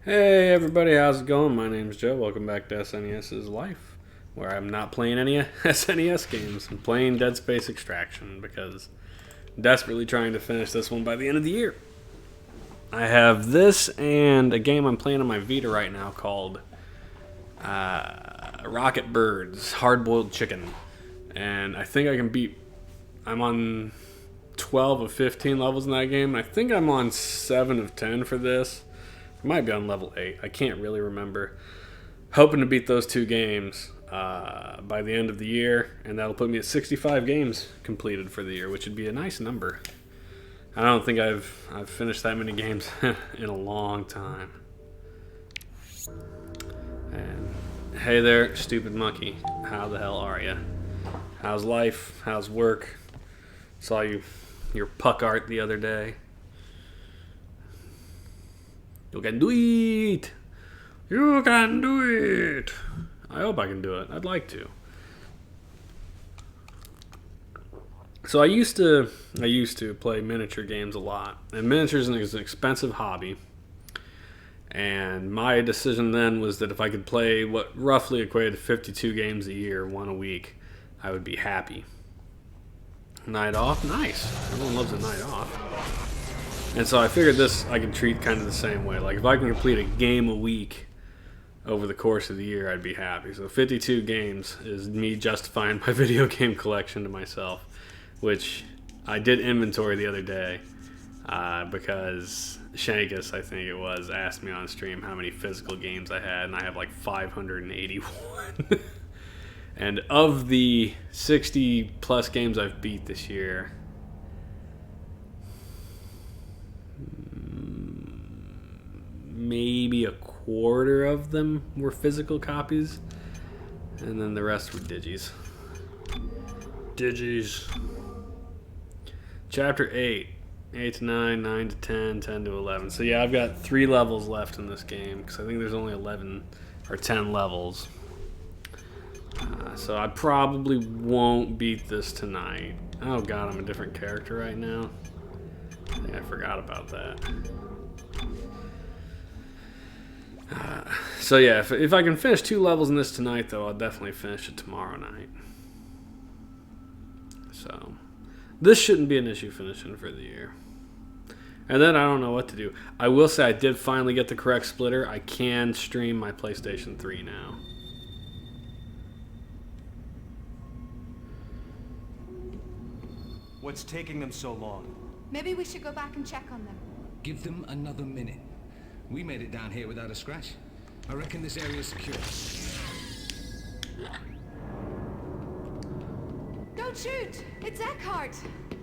Hey everybody, how's it going? My name's Joe. Welcome back to SNES's Life, where I'm not playing any SNES games. I'm playing Dead Space Extraction because I'm desperately trying to finish this one by the end of the year. I have this and a game I'm playing on my Vita right now called Rocket Birds Hard Boiled Chicken. And I think I can beat. I'm on 12 of 15 levels in that game. I think I'm on 7 of 10 for this. Might be on level 8. I can't really remember. Hoping to beat those two games by the end of the year, and that'll put me at 65 games completed for the year, which would be a nice number. I don't think I've finished that many games in a long time. And hey there, stupid monkey. How the hell are you? How's life? How's work? Saw your puck art the other day. You can do it! You can do it! I hope I can do it. I'd like to. So I used to play miniature games a lot. And miniatures is an expensive hobby. And my decision then was that if I could play what roughly equated to 52 games a year, one a week, I would be happy. Night off? Nice. Everyone loves a night off. And so I figured this I can treat kind of the same way. Like if I can complete a game a week over the course of the year, I'd be happy. So 52 games is me justifying my video game collection to myself, which I did inventory the other day because Shankus, I think it was, asked me on stream how many physical games I had, and I have like 581. And of the 60 plus games I've beat this year, maybe a quarter of them were physical copies, and then the rest were digis. Chapter 8, 8 to 9, 9 to 10, 10 to 11. So yeah, I've got 3 levels left in this game, because I think there's only 11 or 10 levels. So I probably won't beat this tonight. Oh god, I'm a different character right now. I think I forgot about that. So yeah, if I can finish 2 levels in this tonight, though, I'll definitely finish it tomorrow night. So this shouldn't be an issue finishing for the year. And then I don't know what to do. I will say I did finally get the correct splitter. I can stream my PlayStation 3 now. What's taking them so long? Maybe we should go back and check on them. Give them another minute. We made it down here without a scratch. I reckon this area's secure. Don't shoot! It's Eckhart!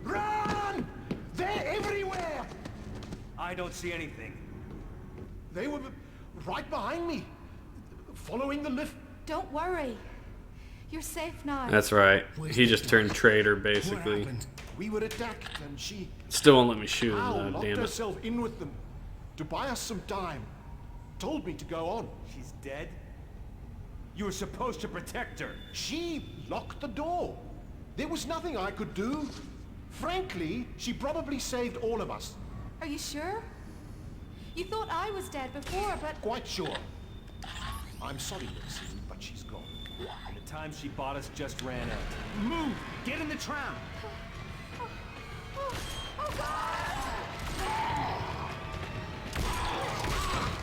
Run! They're everywhere! I don't see anything. They were right behind me, following the lift. Don't worry. You're safe now. That's right. Where's He the just dog? turned traitor, What basically. happened? We were attacked, and she Still won't let me shoot him, though, locked damn it. herself in with them to buy us some time. Told me to go on. She's dead? You were supposed to protect her. She locked the door. There was nothing I could do. Frankly, she probably saved all of us. Are you sure? You thought I was dead before, but... Quite sure. I'm sorry, Maxine, but she's gone. And the time she bought us just ran out. Move! Get in the tram! Oh, God!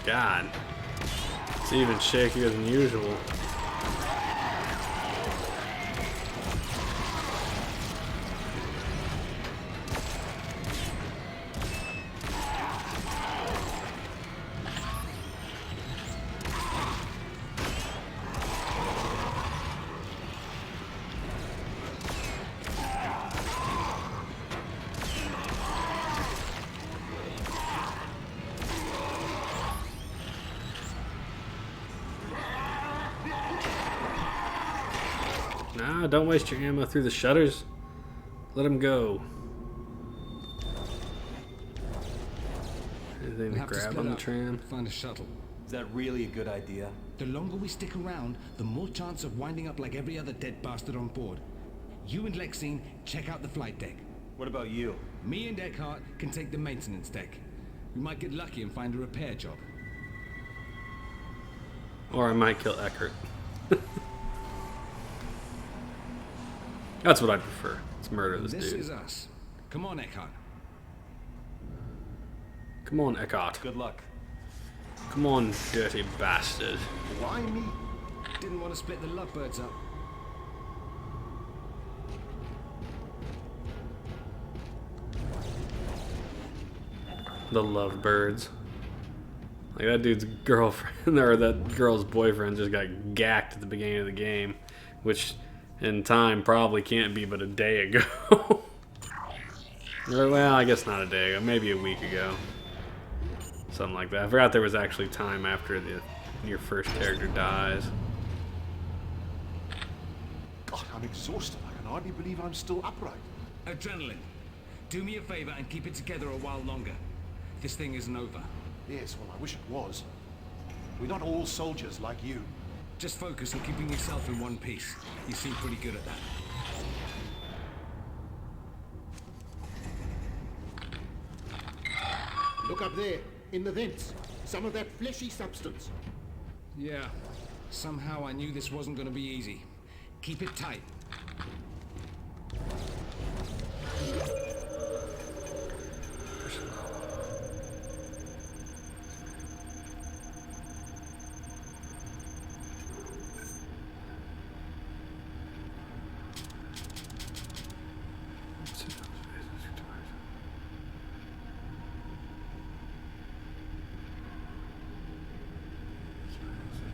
God. It's even shakier than usual. Nah, don't waste your ammo through the shutters. Let him go. Anything We'll to have to grab split on the up, tram? find a shuttle. Is that really a good idea? The longer we stick around, the more chance of winding up like every other dead bastard on board. You and Lexine check out the flight deck. What about you? Me and Eckhart can take the maintenance deck. We might get lucky and find a repair job. Or I might kill Eckert. That's what I prefer. Let's murder this This dude. is us. Come on, Eckhart. Come on, Eckart. Good luck. Come on, dirty bastard. Why me? Didn't want to split the lovebirds up. The lovebirds. Like that dude's girlfriend or that girl's boyfriend just got gacked at the beginning of the game, which in time probably can't be but a day ago. Or, well, I guess not a day ago, maybe a week ago. Something like that. I forgot there was actually time after your first character dies. God, I'm exhausted. I can hardly believe I'm still upright. Adrenaline. Do me a favor and keep it together a while longer. This thing isn't over. Yes, well, I wish it was. We're not all soldiers like you. Just focus on keeping yourself in one piece. You seem pretty good at that. Look up there, in the vents. Some of that fleshy substance. Yeah. Somehow I knew this wasn't going to be easy. Keep it tight.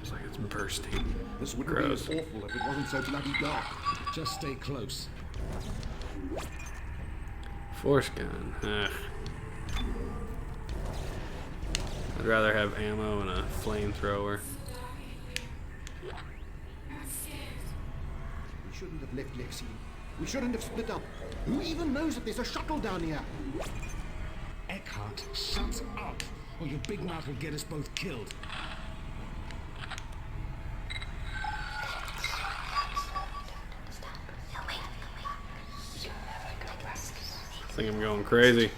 It's like it's bursting. This wouldn't Gross. be as awful if it wasn't so bloody dark. Just stay close. Force gun. Ugh. I'd rather have ammo and a flamethrower. We shouldn't have left Lexi. We shouldn't have split up. Who even knows if there's a shuttle down here? Eckhart, shut up, or your big mouth will get us both killed. I think I'm going crazy.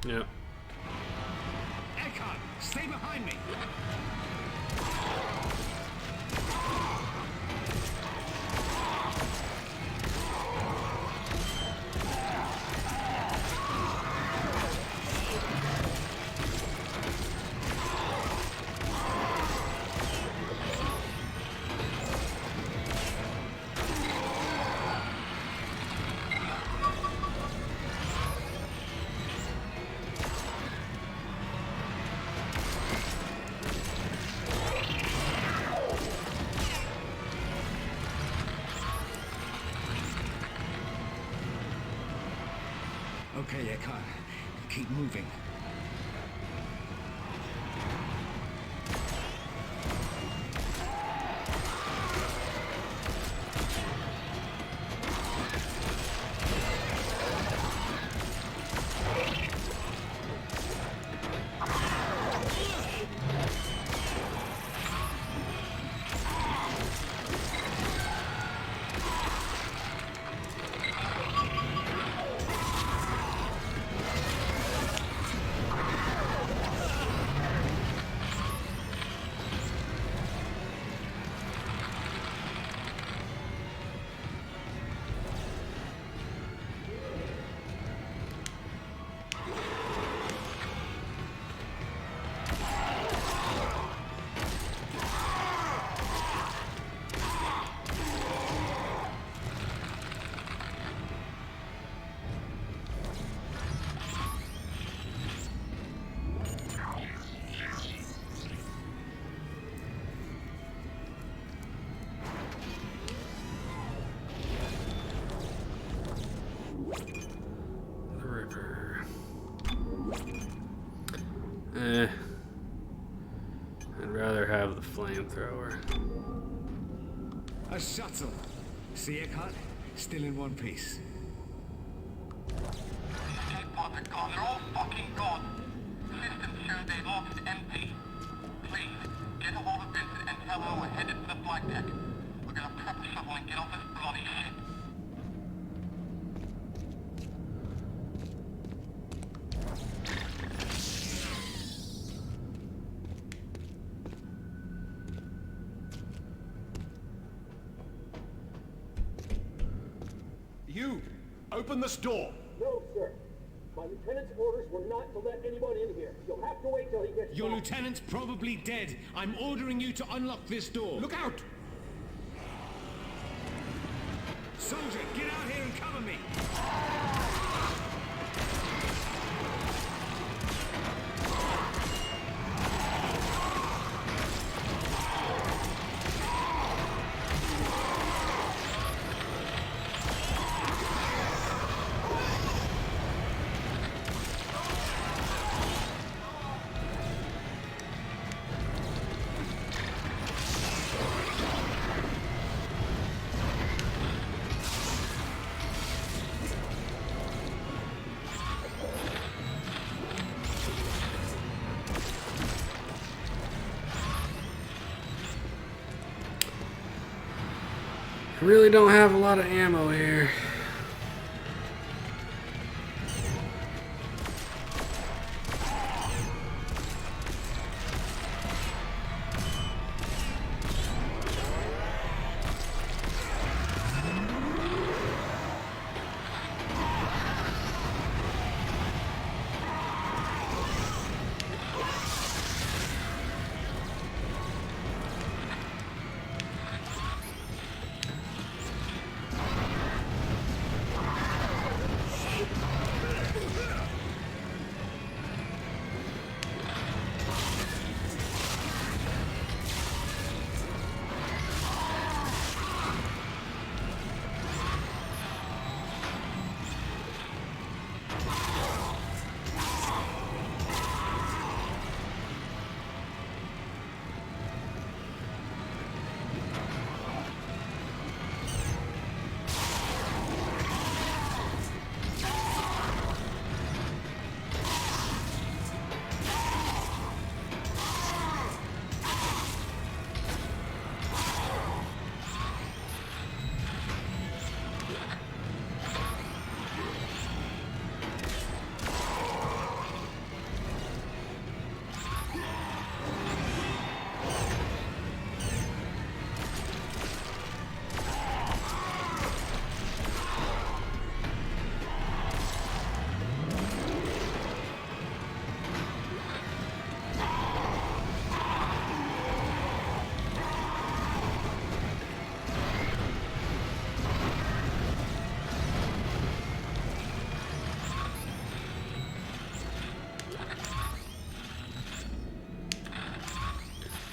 Yep. Eckhart, stay behind me. Okay, Eckhart, keep moving. The Ripper. I'd rather have the flamethrower. A shuttle. See, Eckhart? Still in one piece. Escape pods are gone. They're all fucking gone. Systems show they lost MP. Please, get a hold of Vincent and tell him we're headed to the flight deck. We're gonna prep the shuttle and get off this bloody shit. You, open this door. No, sir. My lieutenant's orders were not to let anyone in here. You'll have to wait till he gets Your back. lieutenant's probably dead. I'm ordering you to unlock this door. Look out! Soldier, get out here and cover me! I really don't have a lot of ammo here.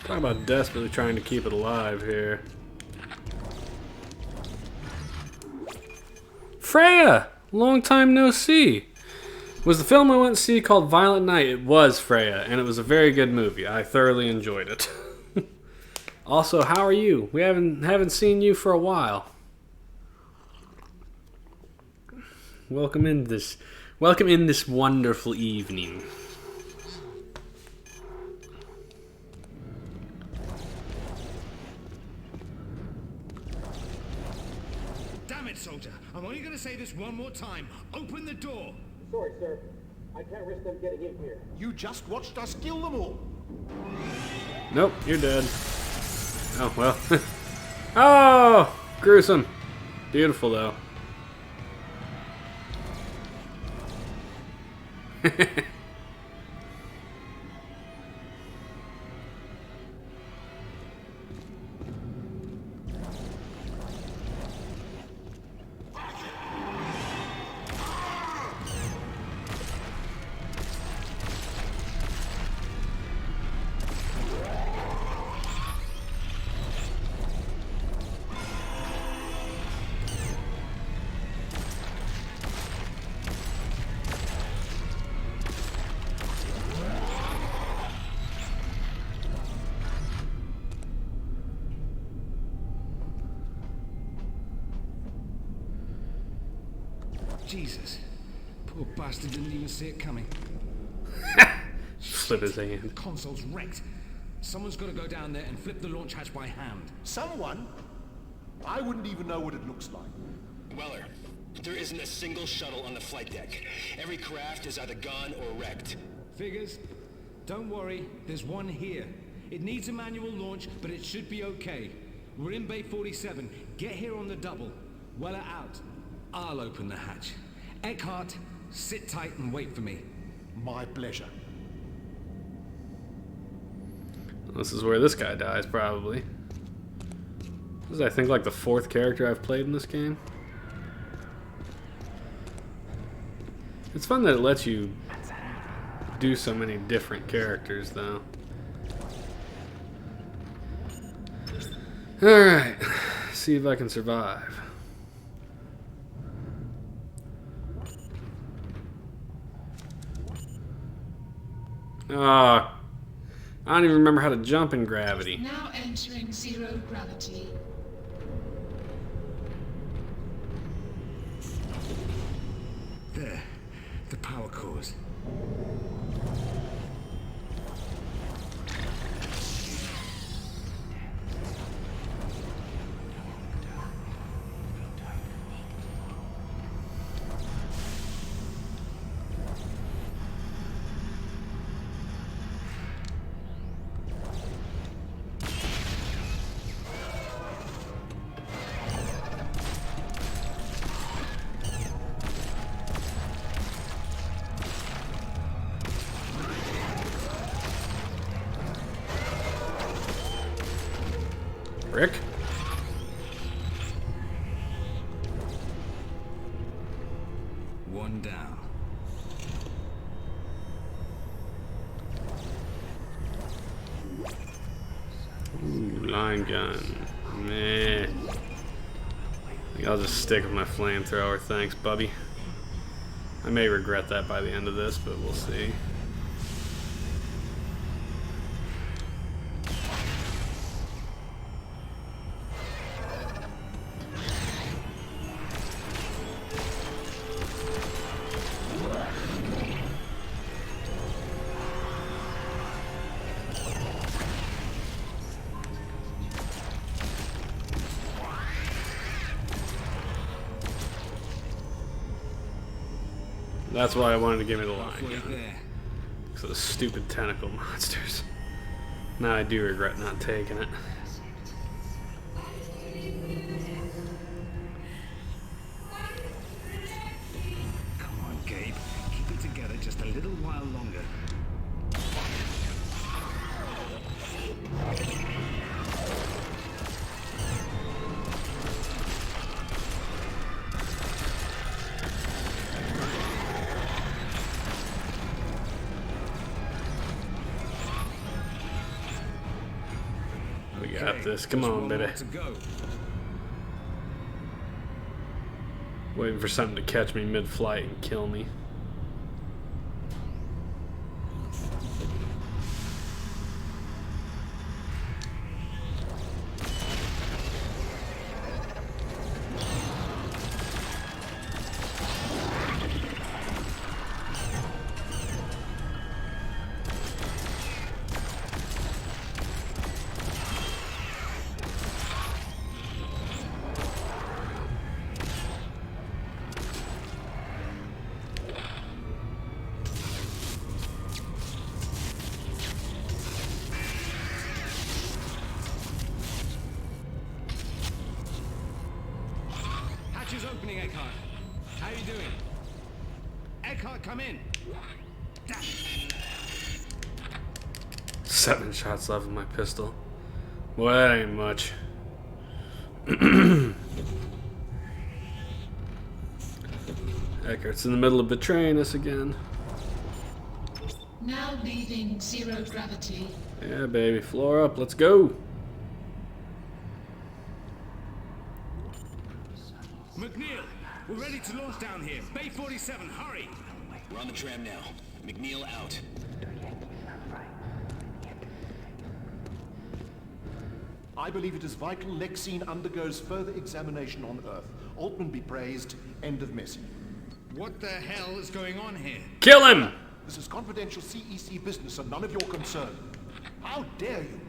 Talk about desperately trying to keep it alive here. Freya! Long time no see. Was the film I went to see called Violent Night? It was, Freya, and it was a very good movie. I thoroughly enjoyed it. Also, how are you? We haven't seen you for a while. Welcome in this wonderful evening. Damn it, soldier. I'm only gonna say this one more time. Open the door. Sorry, sir. I can't risk them getting in here. You just watched us kill them all. Nope, you're dead. Oh, well. Oh! Gruesome. Beautiful, though. Jesus. Poor bastard didn't even see it coming. Flip his hand. The console's wrecked. Someone's got to go down there and flip the launch hatch by hand. Someone? I wouldn't even know what it looks like. Weller, there isn't a single shuttle on the flight deck. Every craft is either gone or wrecked. Figures? Don't worry, there's one here. It needs a manual launch, but it should be okay. We're in Bay 47. Get here on the double. Weller out. I'll open the hatch. Eckhart, sit tight and wait for me. My pleasure. This is where this guy dies, probably. This is, I think, like the 4th character I've played in this game. It's fun that it lets you do so many different characters, though. Alright, see if I can survive. I don't even remember how to jump in gravity. Now entering zero gravity. There. The power cores. Rick? One down. Ooh, line gun. Meh. I think I'll just stick with my flamethrower. Thanks, Bubby. I may regret that by the end of this, but we'll see. That's why I wanted to give me the line gun. Because of the stupid tentacle monsters. Now I do regret not taking it. Come on, Gabe. Keep it together just a little while longer. We got this. Come on, baby. Waiting for something to catch me mid-flight and kill me. Hatch is opening, Eckhart. How are you doing? Eckhart, come in. 7 shots left with my pistol. Well, that ain't much. Eckhart's in the middle of betraying us again. Now leaving zero gravity. Yeah, baby. Floor up. Let's go. McNeil, we're ready to launch down here. Bay 47, hurry. We're on the tram now. McNeil out. I believe it is vital Lexine undergoes further examination on Earth. Altman be praised. End of message. What the hell is going on here? Kill him! This is confidential CEC business and none of your concern. How dare you?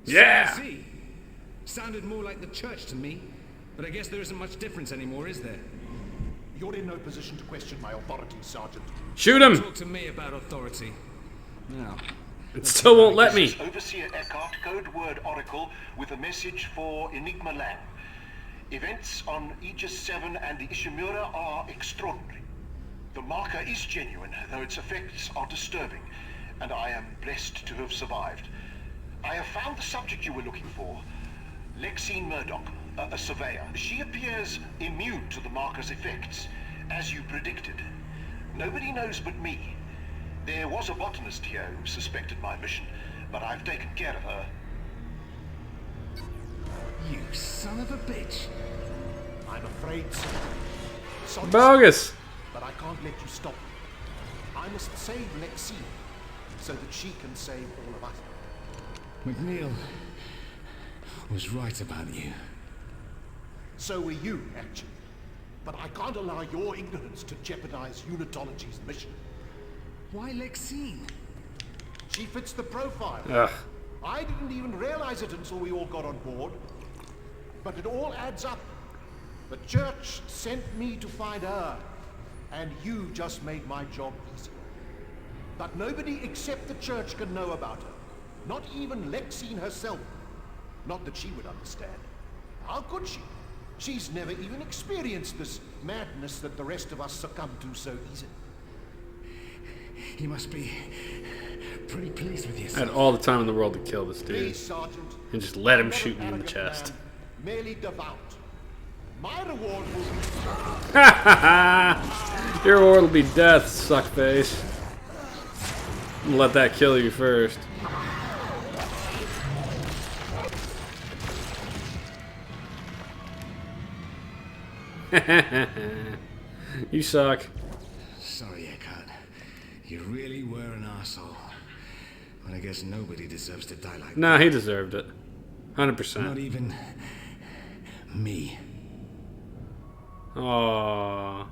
Yeah! See, sounded more like the church to me, but I guess there isn't much difference anymore, is there? You're in no position to question my authority, Sergeant. Shoot him! Talk to me about authority. Now, It still won't let me. Overseer Eckhart, code word Oracle, with a message for Enigma Land. Events on Aegis 7 and the Ishimura are extraordinary. The marker is genuine, though its effects are disturbing, and I am blessed to have survived. I have found the subject you were looking for, Lexine Murdoch, a surveyor. She appears immune to the marker's effects, as you predicted. Nobody knows but me. There was a botanist here who suspected my mission, but I've taken care of her. you son of a bitch. I'm afraid so. Sorry, Bogus! but I can't let you stop me. I must save Lexine, so that she can save all of us. McNeil was right about you. So were you, actually. But I can't allow your ignorance to jeopardize Unitology's mission. Why Lexine? She fits the profile. Ugh. I didn't even realize it until we all got on board. But it all adds up. The church sent me to find her, and you just made my job easier. But nobody except the church can know about her. Not even Lexine herself. Not that she would understand. How could she? She's never even experienced this madness that the rest of us succumb to so easily. He must be pretty pleased with I yourself. had all the time in the world to kill this dude. Please, Sergeant. And just let him I'm not shoot an me in the arrogant chest. man, merely devout. My reward will be... Your reward will be death, suckface. I'm gonna let that kill you first. You suck. Sorry, Eckhart. You really were an asshole. But I guess nobody deserves to die like Nah, he deserved it. that. 100%. Not even me. Aww.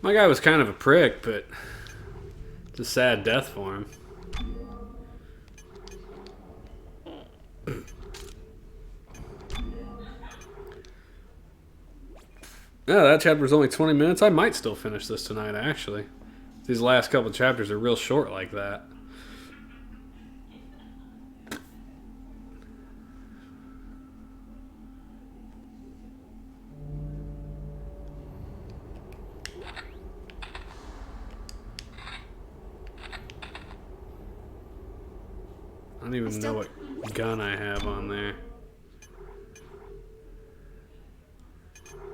My guy was kind of a prick, but it's a sad death for him. Yeah, that chapter's only 20 minutes. I might still finish this tonight, actually. These last couple chapters are real short like that. I don't even know what gun I have on there.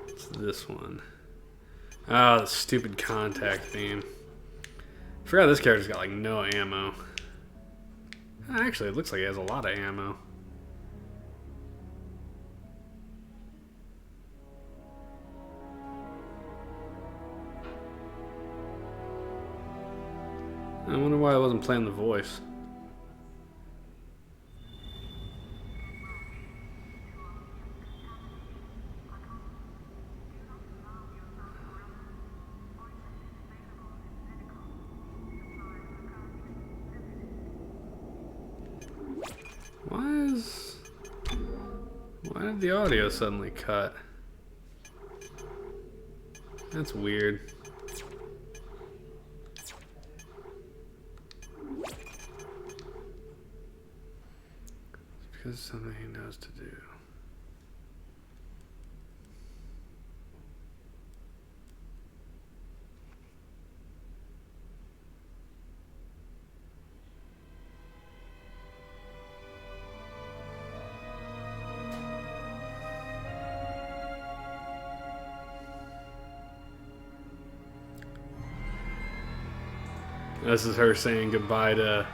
It's this one. Oh, the stupid contact theme. I forgot this character's got like no ammo. Actually, it looks like he has a lot of ammo. I wonder why I wasn't playing the voice. Why did the audio suddenly cut? That's weird. It's because it's something he knows to do. This is her saying goodbye to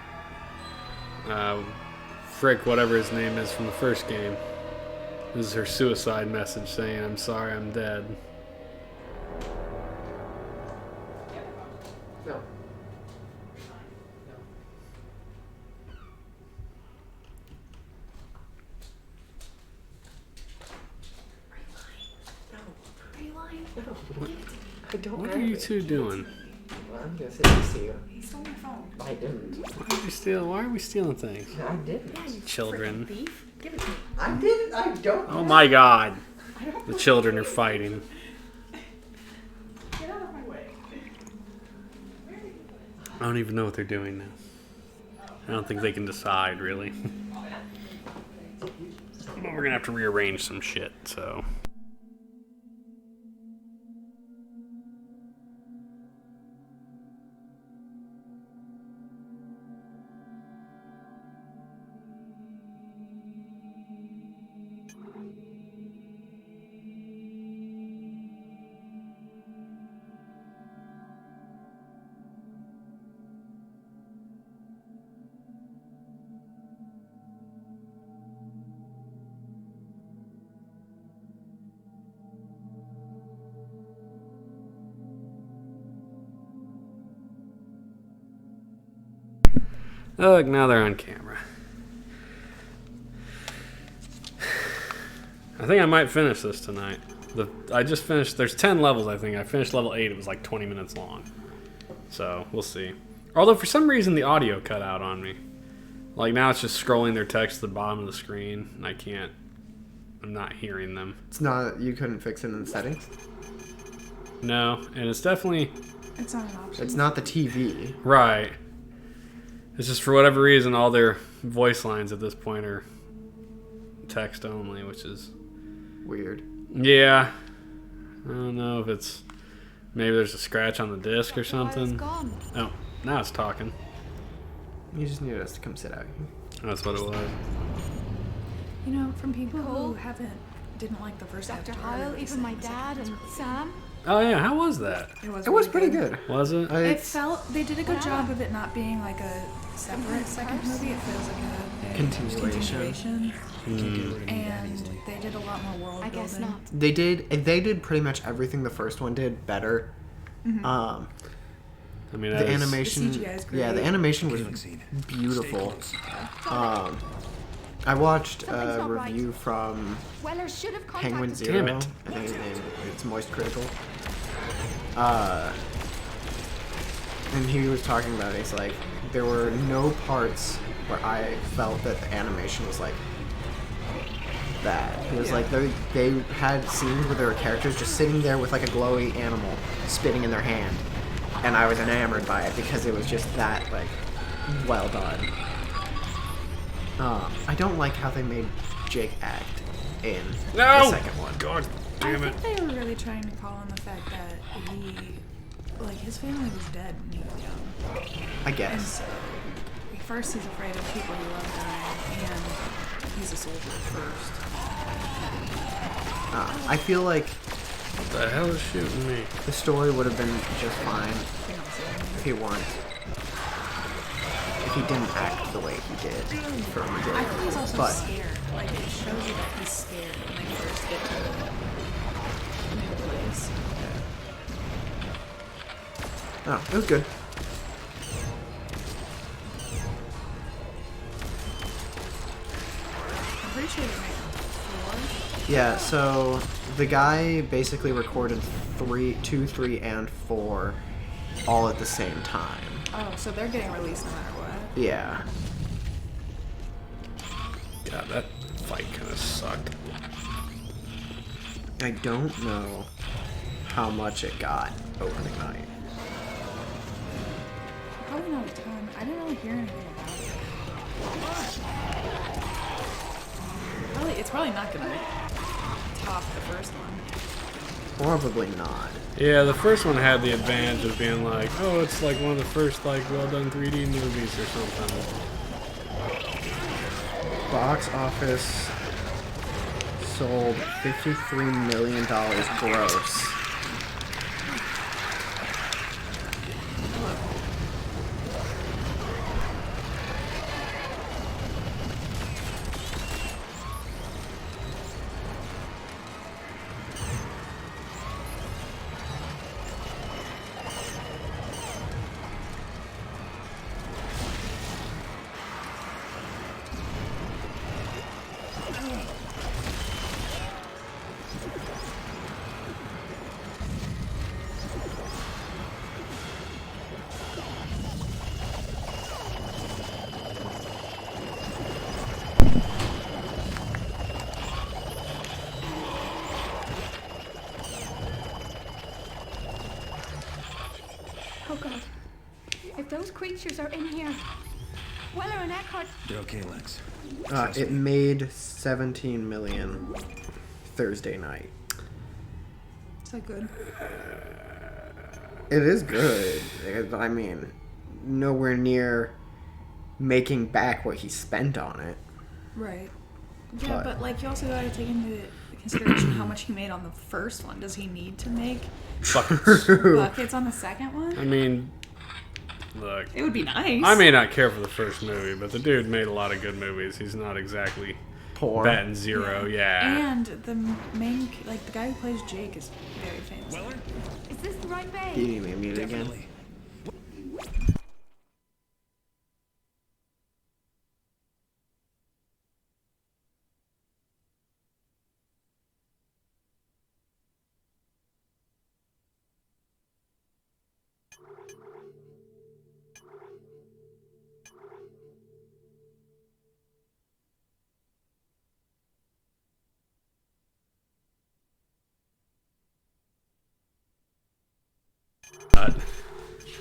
Frick, whatever his name is from the first game. This is her suicide message saying, "I'm sorry, I'm dead." No. No. I don't What have are you it. two doing? Well, I'm gonna sit next to you. He stole my phone. I didn't. Why are we stealing things? I didn't. Yeah, you Children. freaking thief. Give it to me. I didn't. I don't. Oh my god. The children are fighting. Get out of my way. I don't even know what they're doing now. I don't think they can decide, really. Well, we're gonna have to rearrange some shit, so. Look, now they're on camera. I think I might finish this tonight. I just finished, there's 10 levels I think. I finished level 8, it was like 20 minutes long. So, we'll see. Although for some reason the audio cut out on me. Like now it's just scrolling their text to the bottom of the screen and I'm not hearing them. It's not. You couldn't fix it in the settings. No, and it's definitely... It's not an option. It's not the TV. Right. It's just for whatever reason all their voice lines at this point are text only, which is weird. Yeah. I don't know if it's maybe there's a scratch on the disc or something. Oh, now it's talking. You just needed us to come sit out here. That's what it was. You know, from people who didn't like the first Dr. Heil, even my dad and Sam. Oh yeah, how was that? It was pretty good. Was it? It felt they did a good job of it not being like a separate second movie. It feels like a Continuation. And they did a lot more world building. I guess not. They did pretty much everything the first one did better. I mean, the animation. The CGI is great. Yeah, the animation was beautiful. I watched a review from Weller should have Penguin contacted Zero. Damn it. I think his name. It's Moist Critical. And he was talking about it. He's like, there were no parts where I felt that the animation was like bad. He was like, they had scenes where there were characters just sitting there with like a glowy animal spitting in their hand, and I was enamored by it because it was just that like well done. I don't like how they made Jake act in the second one. God damn it. I think they were really trying to call on the fact that his family was dead when he was young. I And guess. so, first he's afraid of people he loves dying, and he's a soldier first. I feel like What the hell is shooting me? the story would have been just fine if he weren't. If he didn't act the way he did for a I majority think he's of also it. But scared. Like, it shows you that he's scared when they first get to the new place. oh, it was good. I'm pretty sure they make 4. Yeah, so the guy basically recorded 2, 3, and 4 all at the same time. Oh, so they're getting released no matter what. Yeah. God, that fight kind of sucked. I don't know how much it got opening night. Probably not a ton. I didn't really hear anything about it. It's probably not gonna top the first one. Probably not. Yeah, the first one had the advantage of being like, oh, it's like one of the first like well-done 3D movies or something. Box office sold $53 million gross. if those creatures are in here, Weller and Eckhart... You're okay, Lex. It made 17 million Thursday night. Is that good? It is good. I mean, nowhere near making back what he spent on it. Right. Yeah, but like you also gotta take into consideration how much he made on the first one. Does he need to make buckets on the second one? I mean, look. It would be nice. I may not care for the first movie, but the dude made a lot of good movies. He's not exactly poor. Batting zero, yeah. And the main, like the guy who plays Jake, is very famous. Weller? Is this the right bay? Do you need me to mute it again?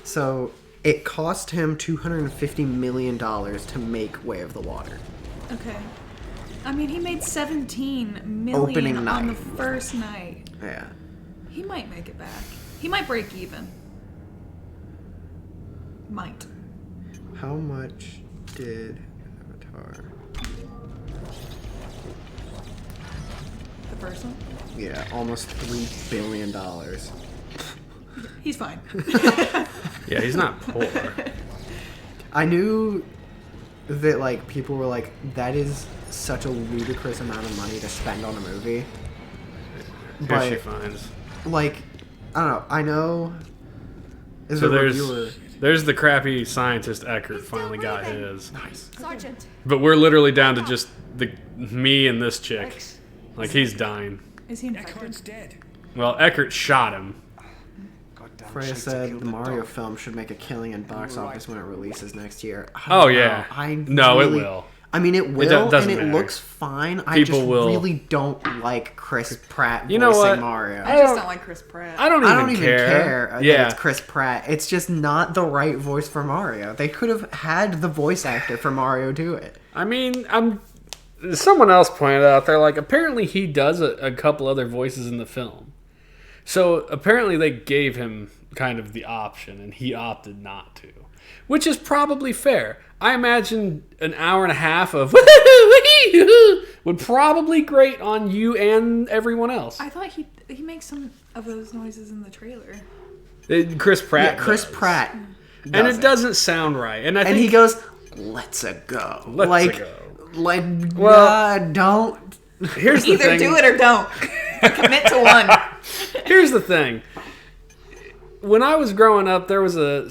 So it cost him $250 million to make Way of the Water. Okay. I mean, he made 17 million Opening on night. the first night. Yeah. He might make it back. He might break even. Might. How much did Avatar? The first one? Yeah, almost $3 billion. He's fine. Yeah, he's not poor. I knew that like people were like, that is such a ludicrous amount of money to spend on a movie. Here But she finds. like, I don't know. I know. As So a reviewer, there's the crappy scientist Eckert finally got his. Nice. Sergeant. But we're literally down to just me and this chick. Like he's dying. Is he infected? Eckhart's dead. Well, Eckert shot him. Freya said the Mario film should make a killing in box office when it releases next year. Oh yeah. No, it really- will. I mean, it will, doesn't and it matter. looks fine. I People just will- really don't like Chris Pratt You know voicing what? Mario. I just don't like Chris Pratt. I don't even care that Yeah. it's Chris Pratt. It's just not the right voice for Mario. They could have had the voice actor for Mario do it. I mean, someone else pointed out they're like apparently he does a couple other voices in the film. So apparently they gave him kind of the option and he opted not to. Which is probably fair. I imagine an hour and a half of would probably grate on you and everyone else. I thought he makes some of those noises in the trailer. Chris Pratt. Yeah, Chris does. Pratt. And it doesn't sound right. And I think he goes, "Let's a go." Let's go. Like, Well, don't. Here's the Either thing. do it or don't. Commit to one. Here's the thing. When I was growing up, there was a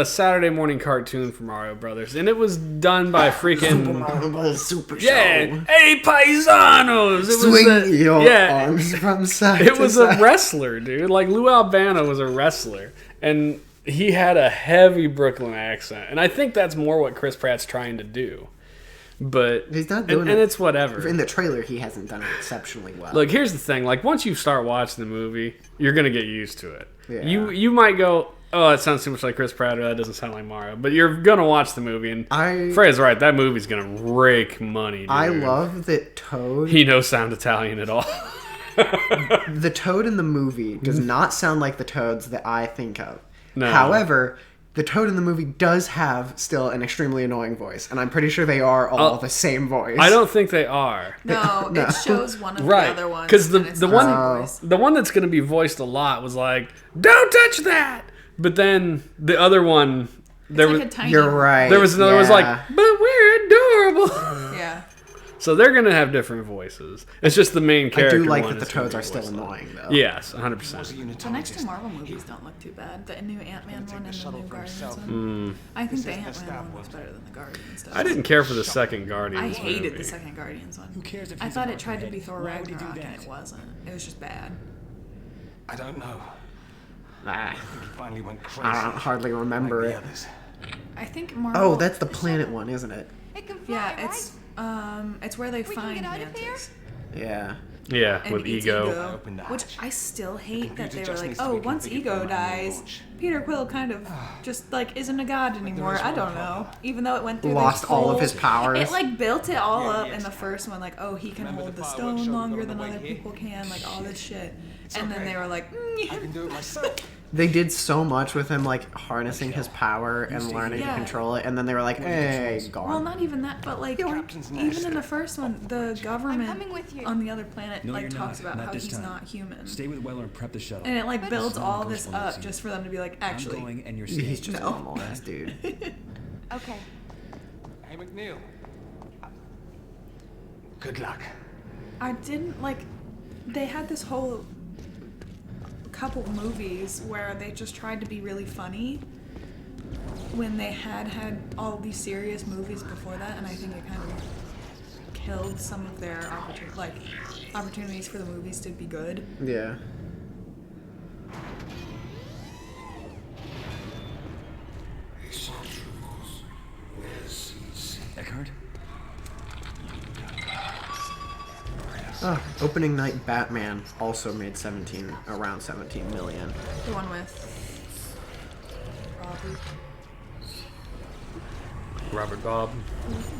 Saturday morning cartoon for Mario Brothers, and it was done by freaking Super yeah, Show. hey paisanos! It Swing was your yeah, arms from side it to was side. a wrestler, dude. Like Lou Albano was a wrestler, and he had a heavy Brooklyn accent, and I think that's more what Chris Pratt's trying to do. But He's not doing and it. it's whatever. In the trailer, he hasn't done it exceptionally well. Look, here's the thing. Like, once you start watching the movie, you're going to get used to it. Yeah. You might go, oh, that sounds too much like Chris Pratt, or that doesn't sound like Mario. But you're going to watch the movie, and Freya's right. That movie's going to rake money, dude. I love that Toad. He knows sound Italian at all. The Toad in the movie does not sound like the Toads that I think of. No. However, the Toad in the movie does have still an extremely annoying voice, and I'm pretty sure they are all the same voice. I don't think they are. No, No. it shows one of Right, the other ones. because and it's the not one the same voice. the one that's going to be voiced a lot was like, "Don't touch that," but then the other one, there like was a tiny You're right. there was another was like, yeah. "But we're adorable." Yeah. So they're going to have different voices. It's just the main I character. do like one that the is gonna Toads be are still voiced like. annoying, though. Yes, 100%. The next two Marvel movies don't look too bad. The new Ant-Man one and the new Guardians one. I think the Ant-Man one was better than the Guardians stuff. I didn't care for the second Guardians I hated movie. the second Guardians one. Who cares if I he's thought a it tried to be Marvel Thor head? Why would he do Ragnarok and that? it wasn't. It was just bad. I don't know. Ah, He finally went crazy. I don't hardly remember like it. the others. I think Marvel. Oh, that's the planet one, isn't it? It can fly, Yeah, right? it's where they We can find get out of here? Mantis. Yeah. Yeah, and with eats Ego. Which I still hate that they were just like, needs to oh, be once configured Ego for manual dies, launch. Peter Quill kind of just like isn't a god anymore. is I one don't know. Even though it went through Lost this all of whole- his powers. It like built it all up in yes. the first one, like, oh, he can Remember hold the the fireworks stone show we longer got than on the other way here? people can, like all this shit. It's And then okay. they were like, I can do it myself. They did so much with him, like harnessing his power and learning to Yeah. control it, and then they were like, "Hey, gone." well, not even that, but like even in the first one, the government coming with you. on the other planet No, like you're talks not. about Not how this he's time. not human. Stay with Weller and prep the shuttle. And it like builds Son all goes this one of up these. just for them to be like, I'm actually, going and you're He's staying. just a normal ass dude. Okay. Hey, McNeil. Good luck. I didn't like. They had this whole couple movies where they just tried to be really funny when they had all these serious movies before that, and I think it kind of killed some of their opportunities for the movies to be good. Yeah. Eckhart? Opening night Batman also made around 17 million. The one with Robert Bob.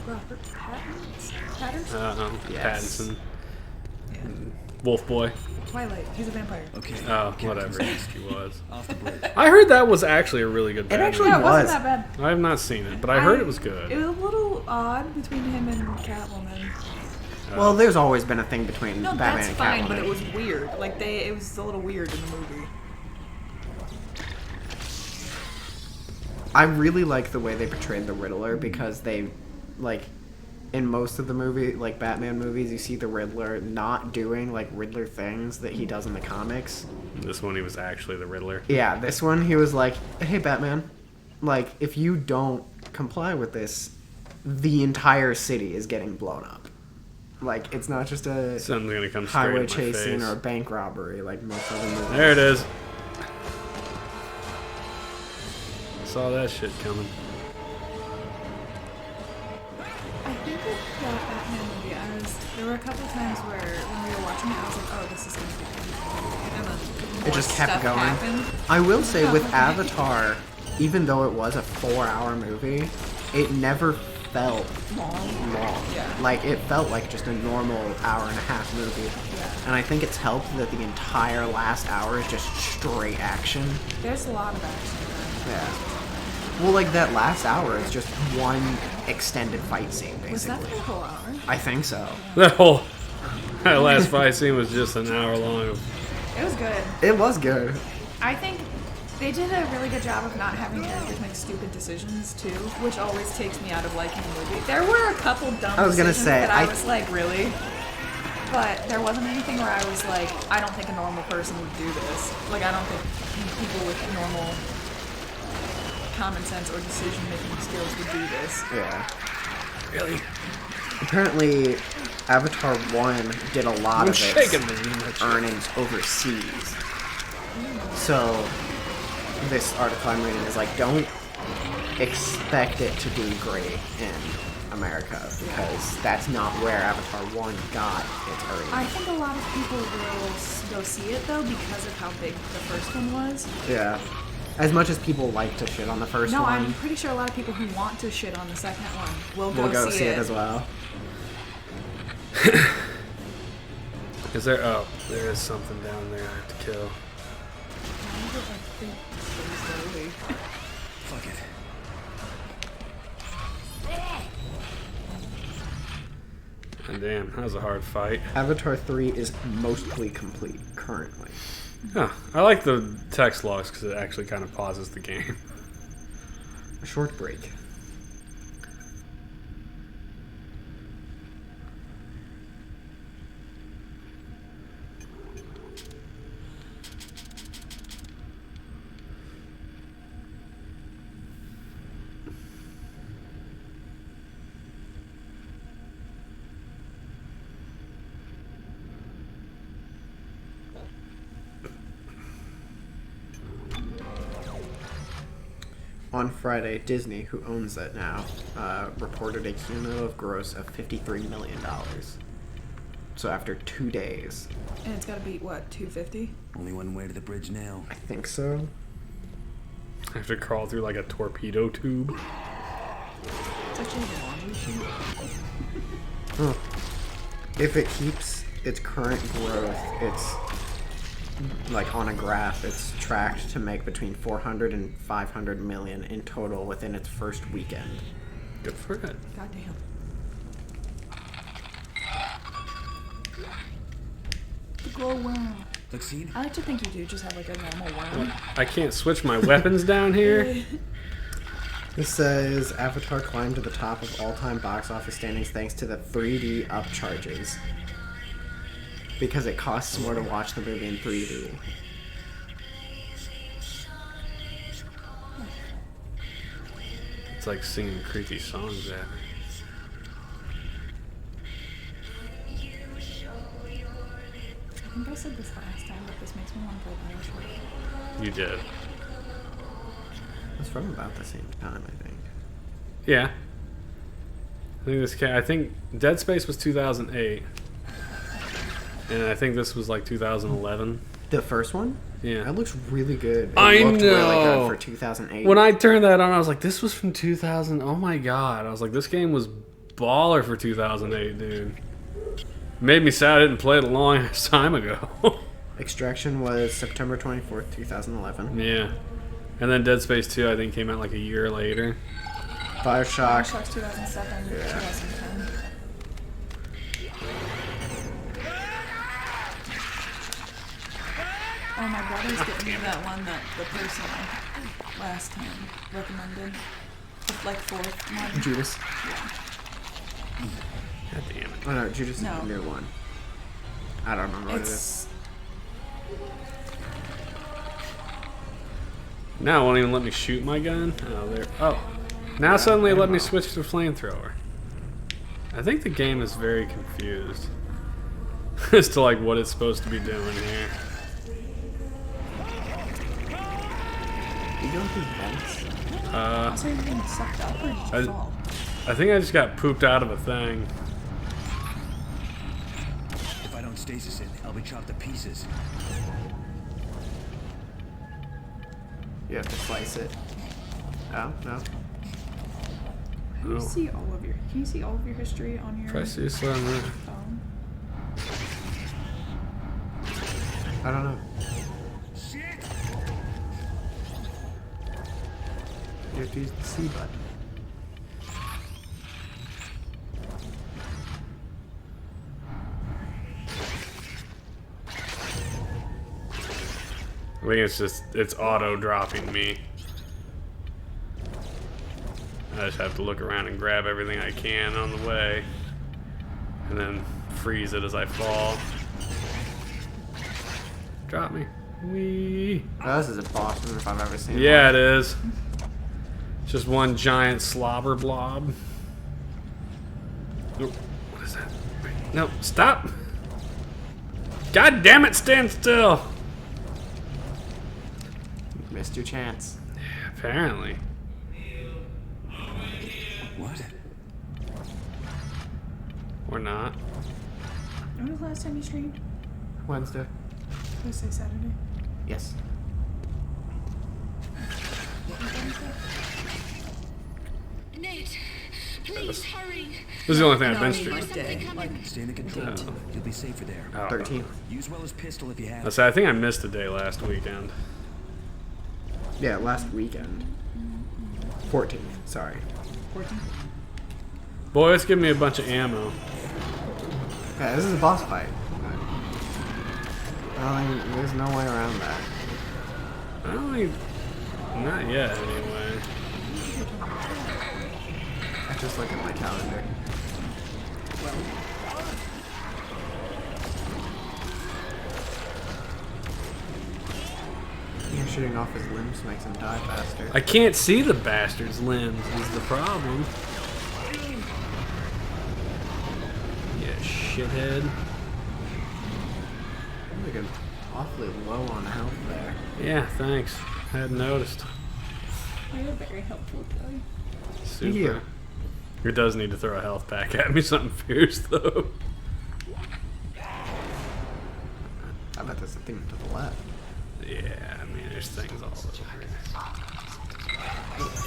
Robert Pattinson. Yes. Pattinson. Wolf Boy. Twilight. He's a vampire. Okay. Oh, whatever. He was. Off the bridge. I heard that was actually a really good It Batman. actually Yeah, it wasn't was. that bad. I have not seen it, but I heard it was good. It was a little odd between him and Catwoman. Well, there's always been a thing between No, Batman that's and fine, Catwoman. but it was weird. Like it was a little weird in the movie. I really like the way they portrayed the Riddler because they, like, in most of the movie, like Batman movies, you see the Riddler not doing like Riddler things that he does in the comics. This one, he was actually the Riddler. Yeah, this one he was like, "Hey, Batman, like if you don't comply with this, the entire city is getting blown up. Like it's not just a Something's gonna come straight highway at my chase scene face. or a bank robbery like most other movies." There it is. Saw that shit coming. I think with the Batman movie, there were a couple times where when we were watching it, I was like, oh, this is going to be good. And then It just more kept stuff going. happened. I will say with Avatar, even though it was a 4-hour movie, it never felt long. Yeah. Like it felt like just a normal hour and a half movie. Yeah. And I think it's helped that the entire last hour is just straight action. There's a lot of action. Yeah. Well, like that last hour is just one extended fight scene, basically. Was that for a whole hour? I think so. That last fight scene was just an hour long. It was good. It was good. I think they did a really good job of not having characters make stupid decisions too, which always takes me out of liking a movie. There were a couple dumb I was gonna decisions say, that I was like, really? But there wasn't anything where I was like, I don't think a normal person would do this. Like, I don't think people with normal common sense or decision-making skills would do this. Yeah. Really? Apparently, Avatar 1 did a lot I'm of shaking its earnings overseas. So, this article I'm reading is like, don't expect it to do great in America, because that's not where Avatar 1 got its earnings. I think a lot of people will go see it, though, because of how big the first one was. Yeah. As much as people like to shit on the first No, one, I'm pretty sure a lot of people who want to shit on the second one will we'll go see it as well. Is there? Oh, there is something down there I have to kill. Fuck it. Oh, damn, that was a hard fight. Avatar 3 is mostly complete currently. Huh. I like the text logs because it actually kind of pauses the game. A short break. On Friday, Disney, who owns it now, reported a cumulative gross of $53 million. So after 2 days. And it's got to beat what, 250? Only one way to the bridge now. I think so. I have to crawl through like a torpedo tube. It's actually a long shoot. Huh. If it keeps its current growth, it's like on a graph, it's tracked to make between 400 and 500 million in total within its first weekend. Good for it. Goddamn. The glow worm. Vaccine? I like to think you do just have like a normal worm. I can't switch my weapons down here. This says Avatar climbed to the top of all-time box office standings thanks to the 3D upcharges. Because it costs more to watch the movie in 3D. It's like singing creepy songs at me. I think I said this last time, but this makes me want to play Bioshock. You did. It's from about the same time, I think. Yeah. I think Deadspace was 2008. And I think this was like 2011. The first one? Yeah. That looks really good. It I looked really know. good for 2008. When I turned that on, I was like, this was from 2000. Oh my god. I was like, this game was baller for 2008, dude. Made me sad I didn't play it a long ass time ago. Extraction was September 24th, 2011. Yeah. And then Dead Space 2, I think, came out like a year later. Bioshock. Bioshock's 2007 to 2010. Oh, my brother's getting me that one that the person last time recommended. The, like, fourth one. Judas. Yeah. God damn it. Oh no, Judas is No. the new one. I don't remember what it is. It's... Now it won't even let me shoot my gun? Oh, there. Oh. Now suddenly it let me switch to flamethrower. I think the game is very confused as to like what it's supposed to be doing here. You don't do vents? So you're getting sucked up or did you fall? I think I just got pooped out of a thing. If I don't stasis it, I'll be chopped to pieces. You have to slice it. Oh, no. Can you see all of your? Can you see all of your history on your Press this on there. phone? I don't know. Shit! You have to use the C button. I think it's auto dropping me. I just have to look around and grab everything I can on the way. And then freeze it as I fall. Drop me. Whee! Oh, this is a boss move if I've ever seen Yeah, one. it is. It's just one giant slobber blob. Oop, what is that? Wait, no, stop! God damn it, stand still! Missed your chance. Apparently. What? Or not. When was the last time you streamed? Wednesday. Thursday, Saturday. Yes. Nate, please hurry. This is the only thing I've been No, streaming. like day. Like, Stay in the control Oh. tower. You'll be safer there. Oh. 13th. Use Weller's pistol if you have. Let's say, I think I missed a day last weekend. Yeah, last weekend. 14th, sorry. 14. Boys, give me a bunch of ammo. Okay, this is a boss fight. I don't think, there's no way around that. I don't think... Not yet, anyway. I just look at my calendar. You're shooting off his limbs makes him die faster. I can't see the bastard's limbs is the problem. Yeah, shithead. I'm like awfully low on health there. Yeah, thanks. I hadn't noticed. You're very helpful, Joey. Super. Yeah. It does need to throw a health pack at me, something fierce though. there's a thing to the left. Yeah, I mean, there's things all over here.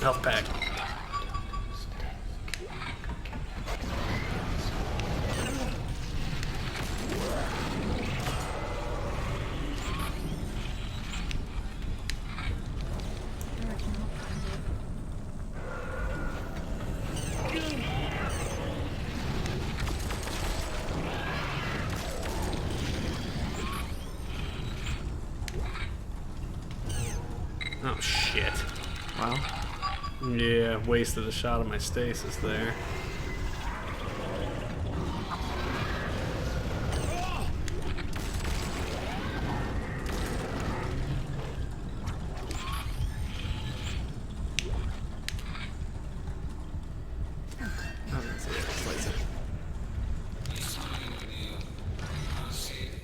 Health pack. Oh shit. Wow. Yeah, wasted a shot of my stasis there.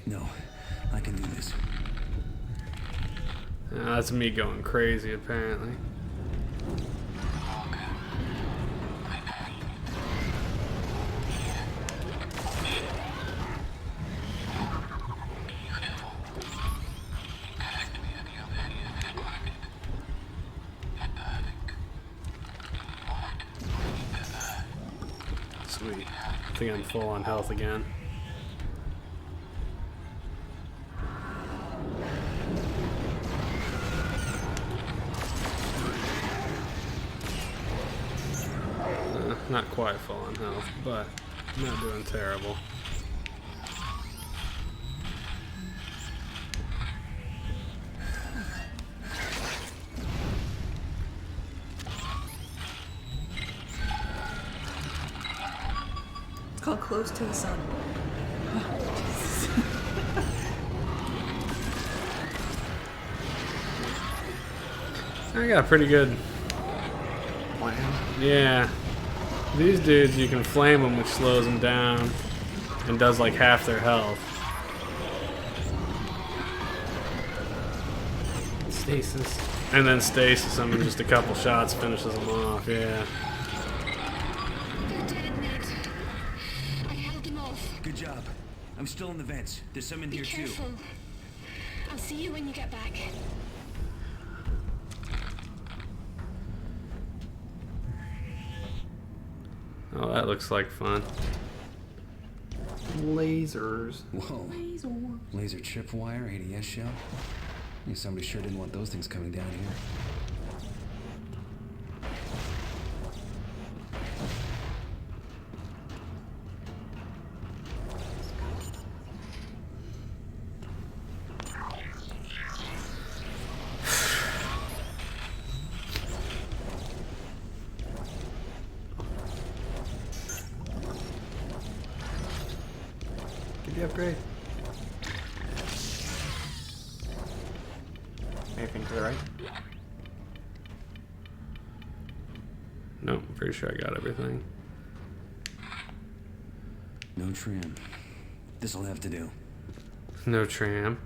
No, I can do this. That's me going crazy, apparently. Sweet. I think I'm full on health again. Not quite full on health, but I'm not doing terrible. It's called Close to the Sun. I got a pretty good Plan. Yeah. These dudes, you can flame them, which slows them down and does like half their health. Stasis. And then stasis them in just a couple shots finishes them off, yeah. They're dead, Ned. I held them off. Good job. I'm still in the vents. There's some in Be here careful. too. I'll see you when you get back. Oh, that looks like fun. Lasers. Whoa. Laser tripwire, ADS shell. Yeah, somebody sure didn't want those things coming down here. Get the upgrade. Anything to the right? Nope, I'm pretty sure I got everything. No trim. This'll have to do. No tram.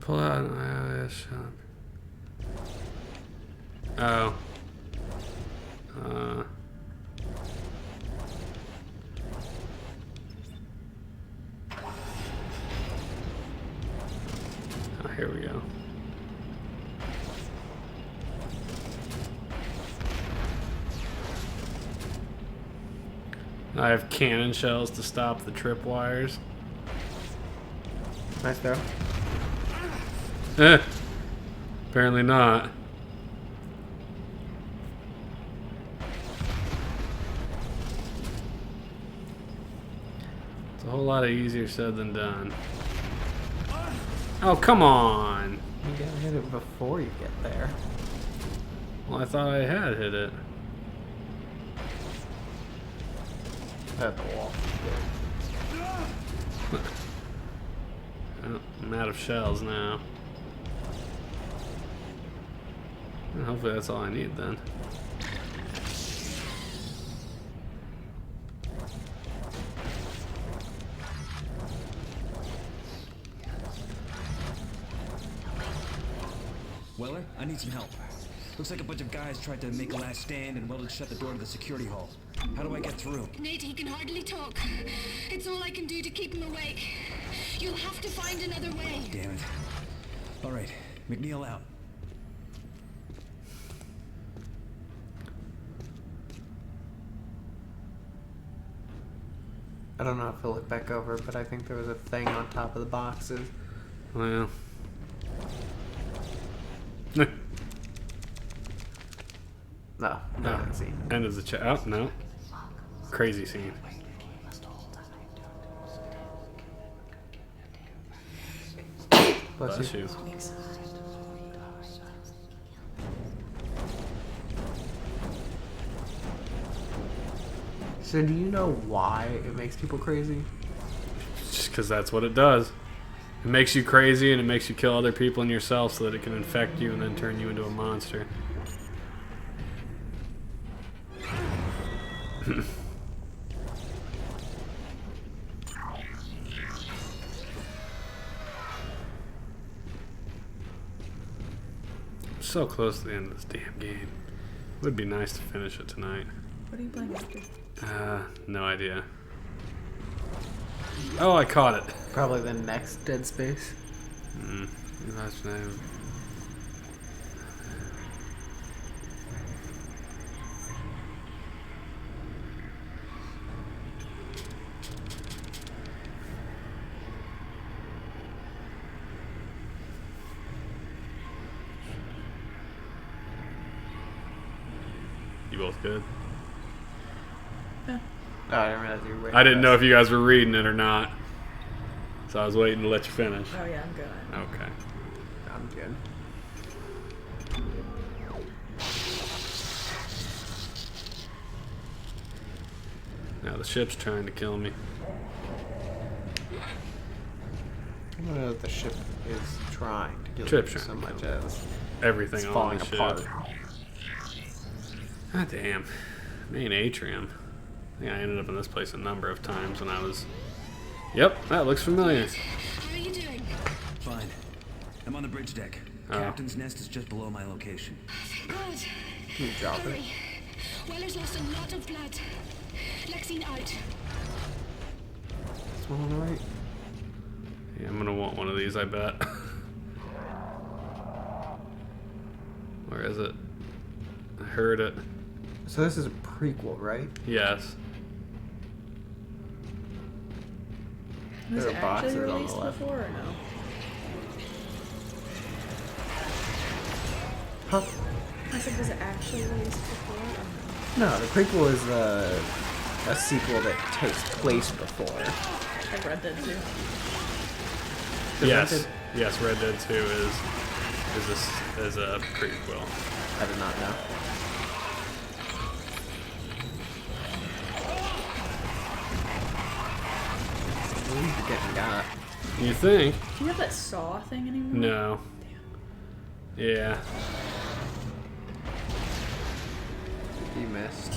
Pull out an iOS shop. Oh. Here we go. I have cannon shells to stop the tripwires. Nice though. Apparently not. It's a whole lot easier said than done. Oh, come on! You gotta hit it before you get there. Well, I thought I had hit it. At the wall. Oh, I'm out of shells now. Well, hopefully that's all I need then. Weller, I need some help. Looks like a bunch of guys tried to make a last stand and welded shut the door to the security hall. How do I get through? Nate, he can hardly talk. It's all I can do to keep him awake. You have to find another way. Damn it. All right, McNeil out. I don't know if he'll look back over, but I think there was a thing on top of the boxes. Well. No, No. didn't see. End of the chat. Oh, no. Crazy scene. Bless you. So do you know why it makes people crazy? Just because that's what it does. It makes you crazy and it makes you kill other people and yourself so that it can infect you and then turn you into a monster. So close to the end of this damn game. Would be nice to finish it tonight. What are you playing after? No idea. Oh, I caught it. Probably the next Dead Space. Last name. You both good? Yeah. Oh, I didn't realize you were waiting. I didn't know if you guys were reading it or not. So I was waiting to let you finish. Oh yeah, I'm good. Okay. I'm good. Now the ship's trying to kill me. I don't know if the ship is trying to kill Ship's you trying so to much kill me. as Everything it's on falling the ship. apart. God damn. Main atrium. I think I ended up in this place a number of times when I was... Yep, that looks familiar. How are you doing? Fine. I'm on the bridge deck. Oh. Captain's nest is just below my location. Good. Can you drop it? Hurry. Weller's lost a lot of blood. Lexine out. This one on the right? Yeah, I'm gonna want one of these, I bet. Where is it? I heard it. So this is a prequel, right? Yes. Was There it are boxes actually on the released left. before or no? Huh? I said, was it actually released before or no? No, the prequel is a sequel that takes place before. Like Red Dead 2. Yes. Red Dead- Yes, Red Dead 2 is a prequel. I did not know. You're getting got. You think? Do you have that saw thing anymore? No. Yeah. You missed.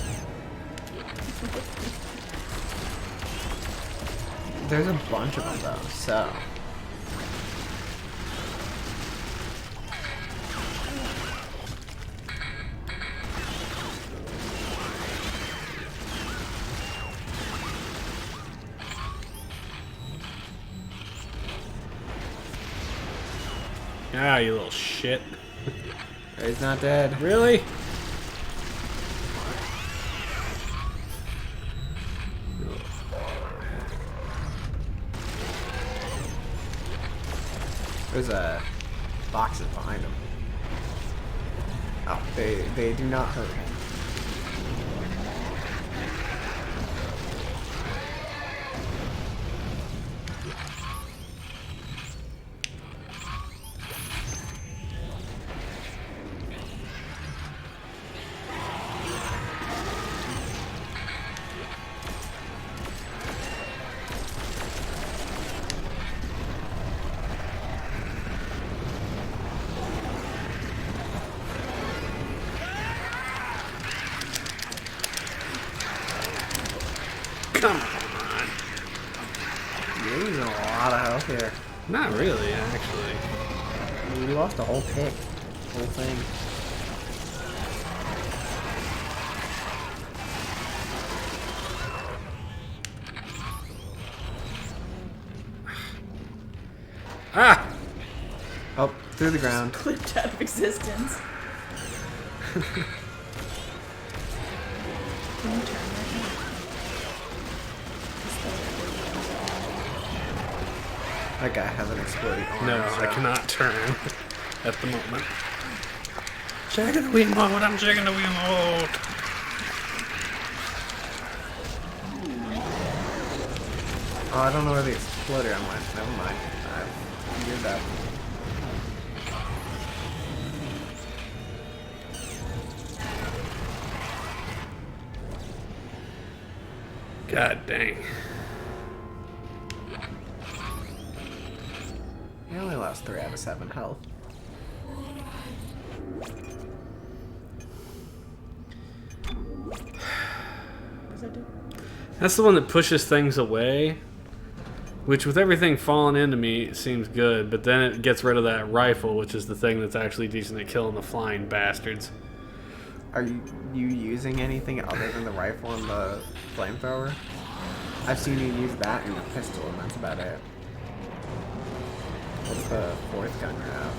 There's a bunch of them though, so. Ah, you little shit. He's not dead. Really? There's a boxes behind him. Oh, they do not hurt him. Come on. You're losing a lot of health here. Not really, actually. We lost the whole pick. Whole thing. Ah! Oh, through the ground. Clipped out of existence. Can you turn right now? That guy has an exploding arm. No, so- I cannot turn at the moment. Checking the Wii mode. I'm checking the Wii mode. Oh, I don't know where the exploder went. Never mind. I figured that. God dang. He only lost 3 out of 7 health. What's that do? That's the one that pushes things away. Which, with everything falling into me, seems good. But then it gets rid of that rifle, which is the thing that's actually decent at killing the flying bastards. Are you using anything other than the rifle and the flamethrower? I've seen you use that and the pistol, and that's about it. What's the 4th gun you have?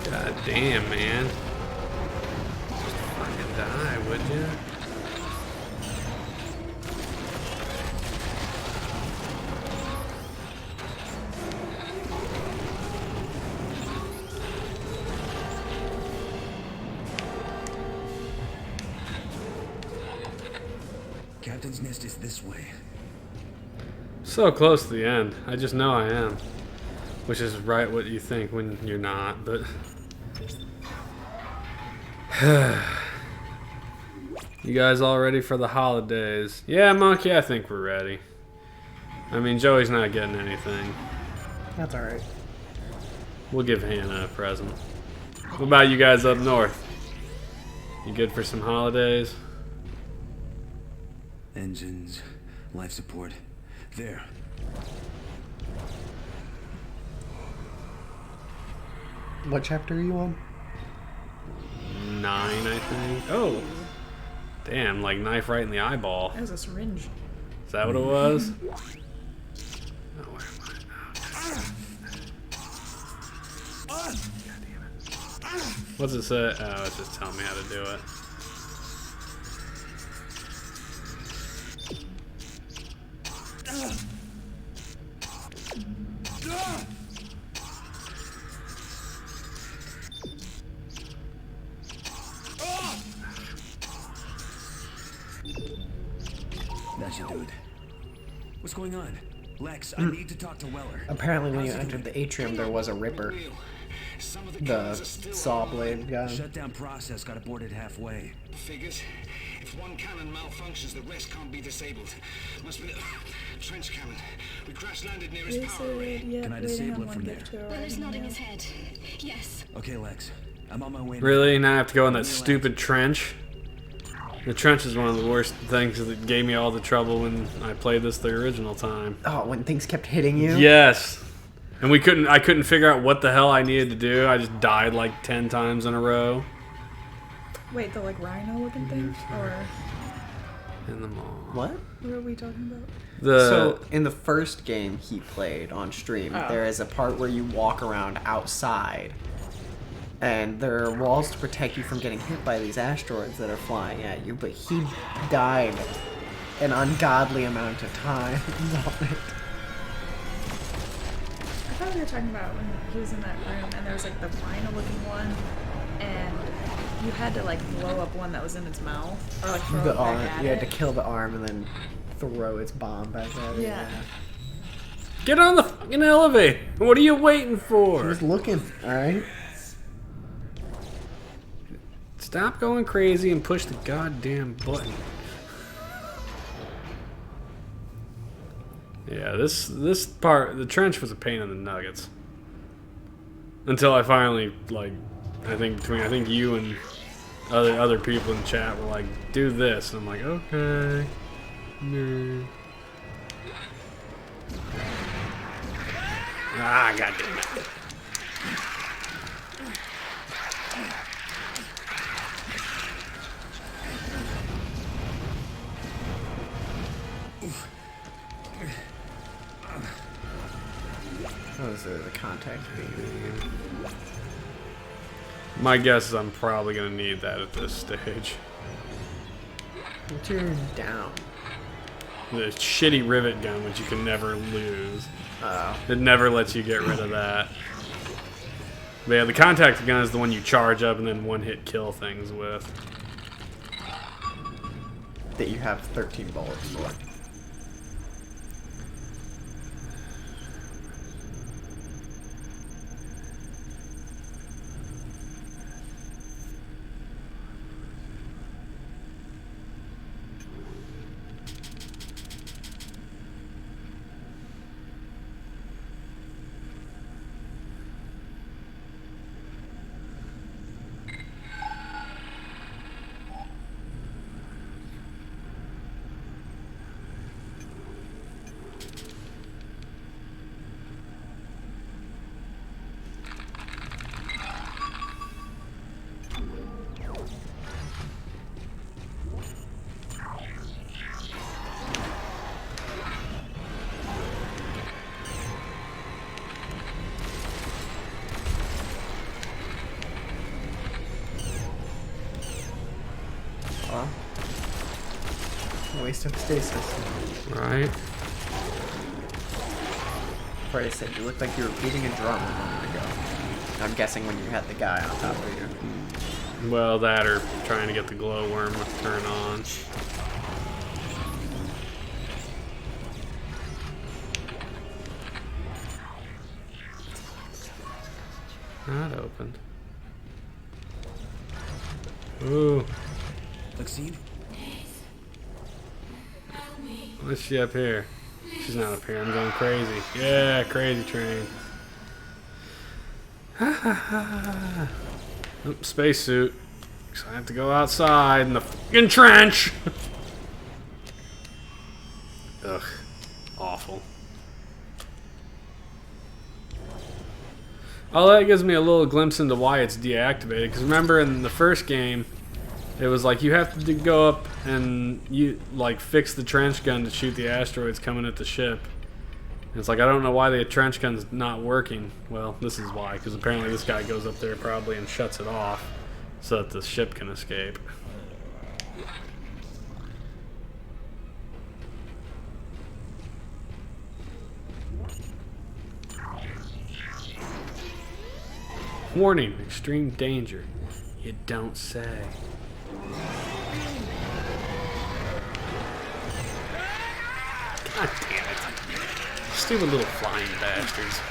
God damn, man. Just fucking die, would you? Captain's nest is this way. So close to the end. I just know I am. Which is right what you think when you're not, but... You guys all ready for the holidays? Yeah, Monkey, I think we're ready. I mean, Joey's not getting anything. That's alright. We'll give Hannah a present. What about you guys up north? You good for some holidays? Engines, life support. There. What chapter are you on? 9, I think. Oh! Damn, like knife right in the eyeball. That was a syringe. Is that what it was? Oh, where am I? God damn it. What's it say? Oh, it's just telling me how to do it. That should do it. What's going on? Lex, I need to talk to Weller. Apparently when you entered the atrium there was a Ripper. The saw blade guy. Shutdown process got aborted halfway. Figures. If one cannon malfunctions, the rest can't be disabled. Must be the trench cannon. We crash landed near his power array. Can I disable it from there? Weller's nodding his head. Yes. Okay, Lex. I'm on my way now. Really? Now I have to go in that stupid trench? The trench is one of the worst things that gave me all the trouble when I played this the original time. Oh, when things kept hitting you? Yes. And I couldn't figure out what the hell I needed to do. I just died like 10 times in a row. Wait, the like rhino looking thing? Or In the mall. What? what are we talking about? So, in the first game he played on stream, there is a part where you walk around outside. And there are walls to protect you from getting hit by these asteroids that are flying at you, but he died an ungodly amount of time. I thought we were talking about when he was in that room and there was like the rhino looking one and you had to like blow up one that was in its mouth or like throw The it arm, back at you had it. to kill the arm and then throw its bomb back at it. Yeah. Get on the fucking elevator! What are you waiting for? Just looking, alright? Stop going crazy and push the goddamn button. Yeah, this part, the trench was a pain in the nuggets. Until I finally, like, I think you and other people in chat were like, do this. And I'm like, okay. No. Ah, goddamn it. contact beam. My guess is I'm probably gonna need that at this stage. What's your down? The shitty rivet gun, which you can never lose. Oh. It never lets you get rid of that. But yeah, the contact gun is the one you charge up and then one-hit kill things with. That you have 13 bullets for. Waste of stasis. Right. Freddy said you looked like you were beating a drum a moment ago. I'm guessing when you had the guy on top of you. Well, that or trying to get the glowworm to turn on. Not opened. Ooh. Vaccine? What's she up here? She's not up here. I'm going crazy. Yeah, crazy train. Oops, spacesuit. So I have to go outside in the fucking trench. Ugh. Awful. Oh, that gives me a little glimpse into why it's deactivated. Because remember in the first game, it was like you have to go up and you like fix the trench gun to shoot the asteroids coming at the ship. And it's like, I don't know why the trench gun's not working. Well, this is why, because apparently this guy goes up there probably and shuts it off so that the ship can escape. Warning, extreme danger. You don't say. God damn it. Stupid little flying bastards.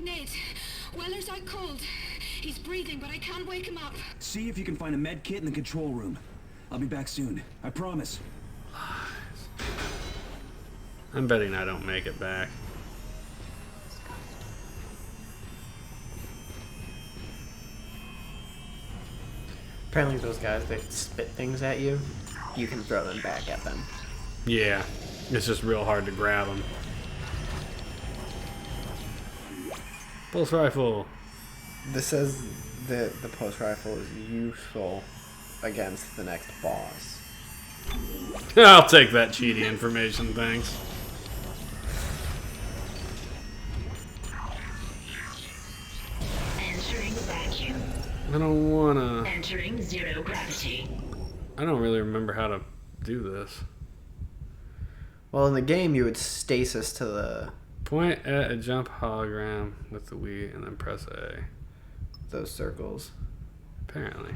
Nate, Weller's out cold. He's breathing, but I can't wake him up. See if you can find a med kit in the control room. I'll be back soon. I promise. I'm betting I don't make it back. Apparently those guys that spit things at you, you can throw them back at them. Yeah, it's just real hard to grab them. Pulse rifle. This says that the pulse rifle is useful against the next boss. I'll take that cheaty information, thanks. Entering vacuum. I don't wanna... Entering zero gravity. I don't really remember how to do this. Well, in the game, you would stasis to the... Point at a jump hologram with the Wii and then press A. Those circles. Apparently.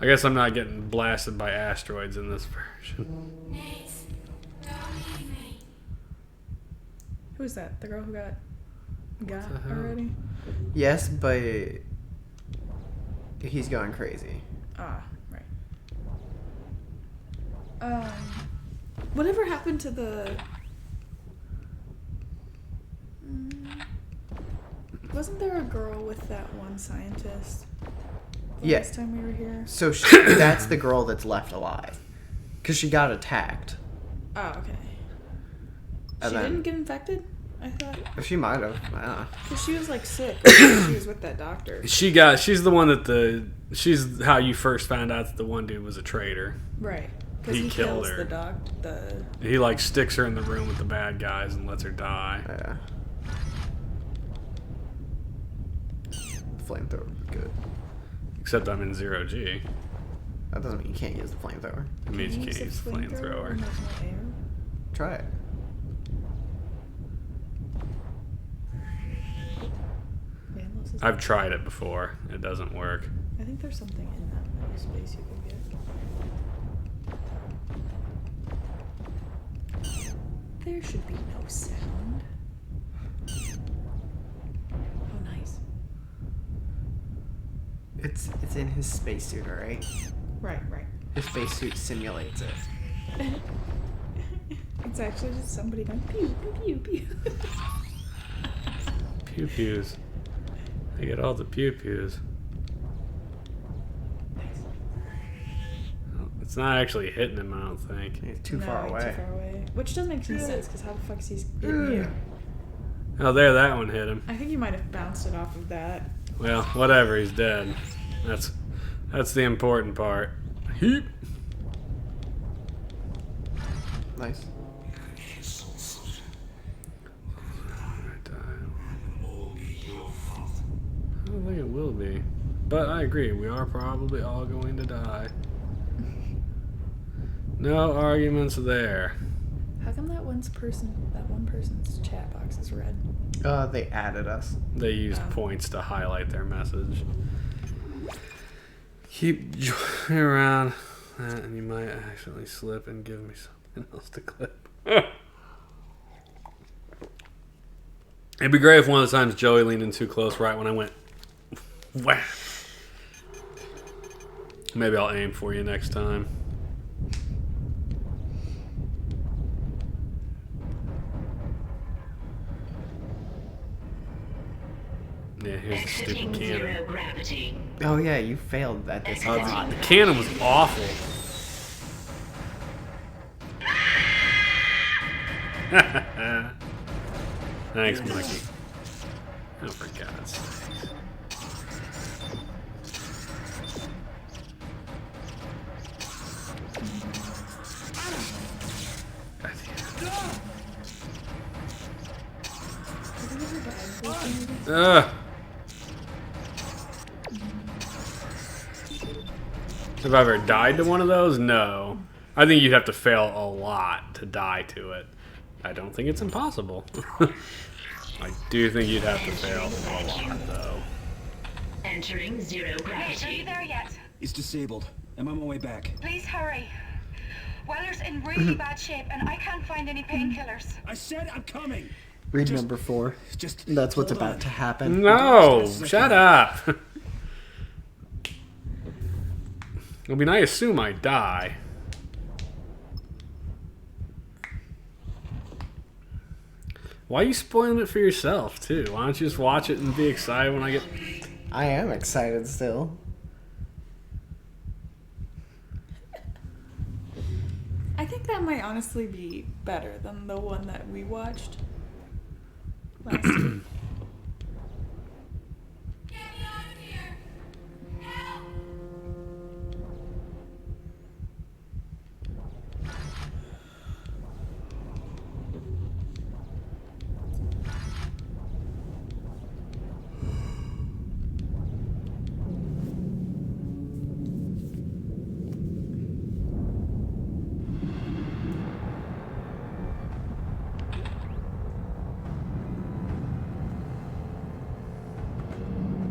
I guess I'm not getting blasted by asteroids in this version. Who is that? The girl who got the hell? already? Yes, but he's going crazy. Ah, right. Whatever happened to the... Wasn't there a girl with that one scientist last time we were here? So that's the girl that's left alive. Because she got attacked. Oh, okay. And She then, didn't get infected? I thought. She might have. I don't know. Because she was like sick when she was with that doctor. She's the one that she's how you first found out that the one dude was a traitor. Right. Because He killed kills her. the He like sticks her in the room with the bad guys and lets her die. Yeah. Flamethrower would be good. Except I'm in 0G. That doesn't mean you can't use the flamethrower. It means you can't use use the flamethrower. when there's no air? Try it. Vandals is- I've tried it before. It doesn't work. I think there's something in that little space you can get. There should be no sound. Oh, nice. It's in his spacesuit, alright? Right. His spacesuit simulates it. It's actually just somebody going pew, pew, pew, pew. Pew pews. I get all the pew pews. It's not actually hitting him, I don't think. He's too far away. Too far away. Which doesn't make any sense, because how the fuck is he hitting you? Oh, there, that one hit him. I think you might have bounced it off of that. Well, whatever, he's dead. That's the important part. Heap. Nice. I don't think it will be. But I agree, we are probably all going to die. No arguments there. How come that one person's chat box is red? They added us. They used points to highlight their message. Keep joining around that and you might actually slip and give me something else to clip. It'd be great if one of the times Joey leaned in too close right when I went wham. Maybe I'll aim for you next time. Yeah, here's the stupid cannon. Gravity. Oh yeah, you failed at this a lot. The cannon was awful. Thanks, Mikey. Oh, for God's sake. Ugh. Have I ever died to one of those? No. I think you'd have to fail a lot to die to it. I don't think it's impossible. I do think you'd have to fail a lot, though. Entering zero Nate, are gravity. you there yet? It's disabled. I'm on my way back. Please hurry. Weller's in really bad shape, and I can't find any painkillers. I said I'm coming. Read number 4. That's what's about to happen. No! Shut up! I mean, I assume I die. Why are you spoiling it for yourself, too? Why don't you just watch it and be excited when I get... I am excited still. I think that might honestly be better than the one that we watched last week.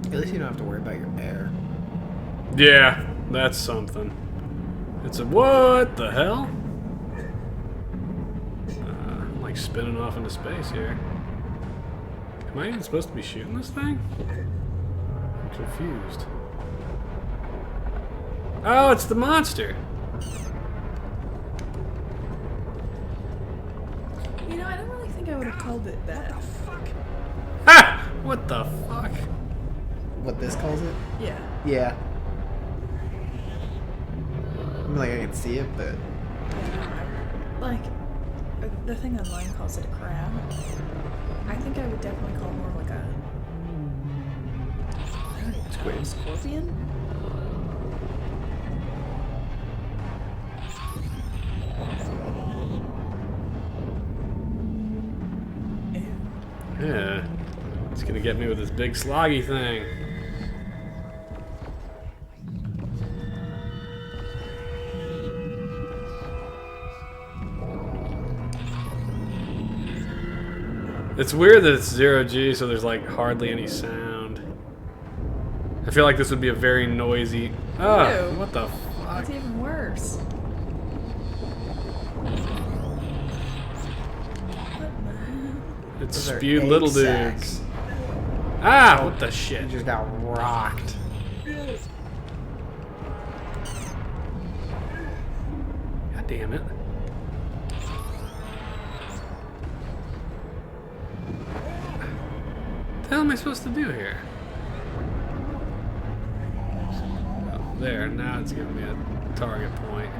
At least you don't have to worry about your air. Yeah, that's something. It's a... What the hell? I'm like spinning off into space here. Am I even supposed to be shooting this thing? I'm confused. Oh, it's the monster. You know, I don't really think I would have called it that. Ha! What the fuck? What this calls it? Yeah. Yeah. I mean, like I can see it, but Like, The thing online calls it a crab. I think I would definitely call it more like a... I don't even know, scorpion? Yeah. It's gonna get me with this big sloggy thing. It's weird that it's 0G, so there's like hardly any sound. I feel like this would be a very noisy... Oh, Ew. what the fuck? That's even worse. It's Those are spewed egg little sacs. dudes. Ah, what the shit? You just got rocked. God damn it. What the hell am I supposed to do here? Oh, there, now it's giving me a target point.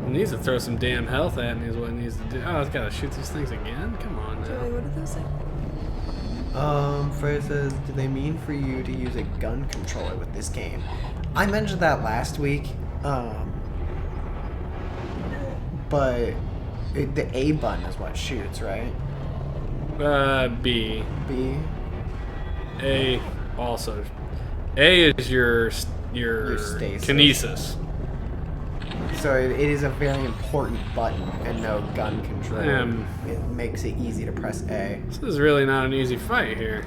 It needs to throw some damn health at me is what it needs to do. Oh, it's gotta shoot these things again? Come on now. Joey, what did those say? Freya says, do they mean for you to use a gun controller with this game? I mentioned that last week, but the A button is what shoots, right? B. B? A also. A is your stasis. kinesis. So it is a very important button and no gun control. It makes it easy to press A. This is really not an easy fight here.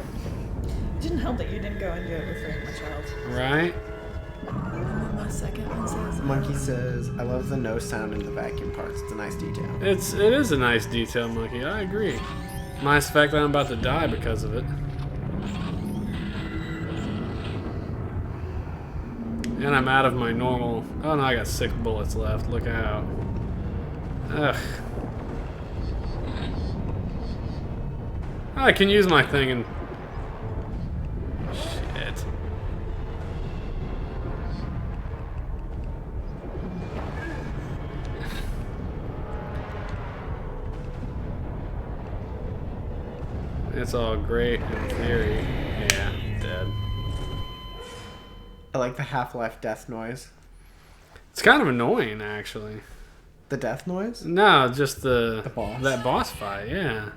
It didn't help that you didn't go into it with very much health. Right? And then the second one says... Monkey says, I love the no sound in the vacuum parts. It's a nice detail. It is a nice detail, Monkey. I agree. Minus the fact that I'm about to die because of it. And I'm out of my normal... Oh no, I got 6 bullets left. Look out. Ugh. I can use my thing and... Shit. It's all great in theory. Yeah, I'm dead. I like the Half-Life death noise. It's kind of annoying, actually. The death noise? No, just the boss. That boss fight, yeah.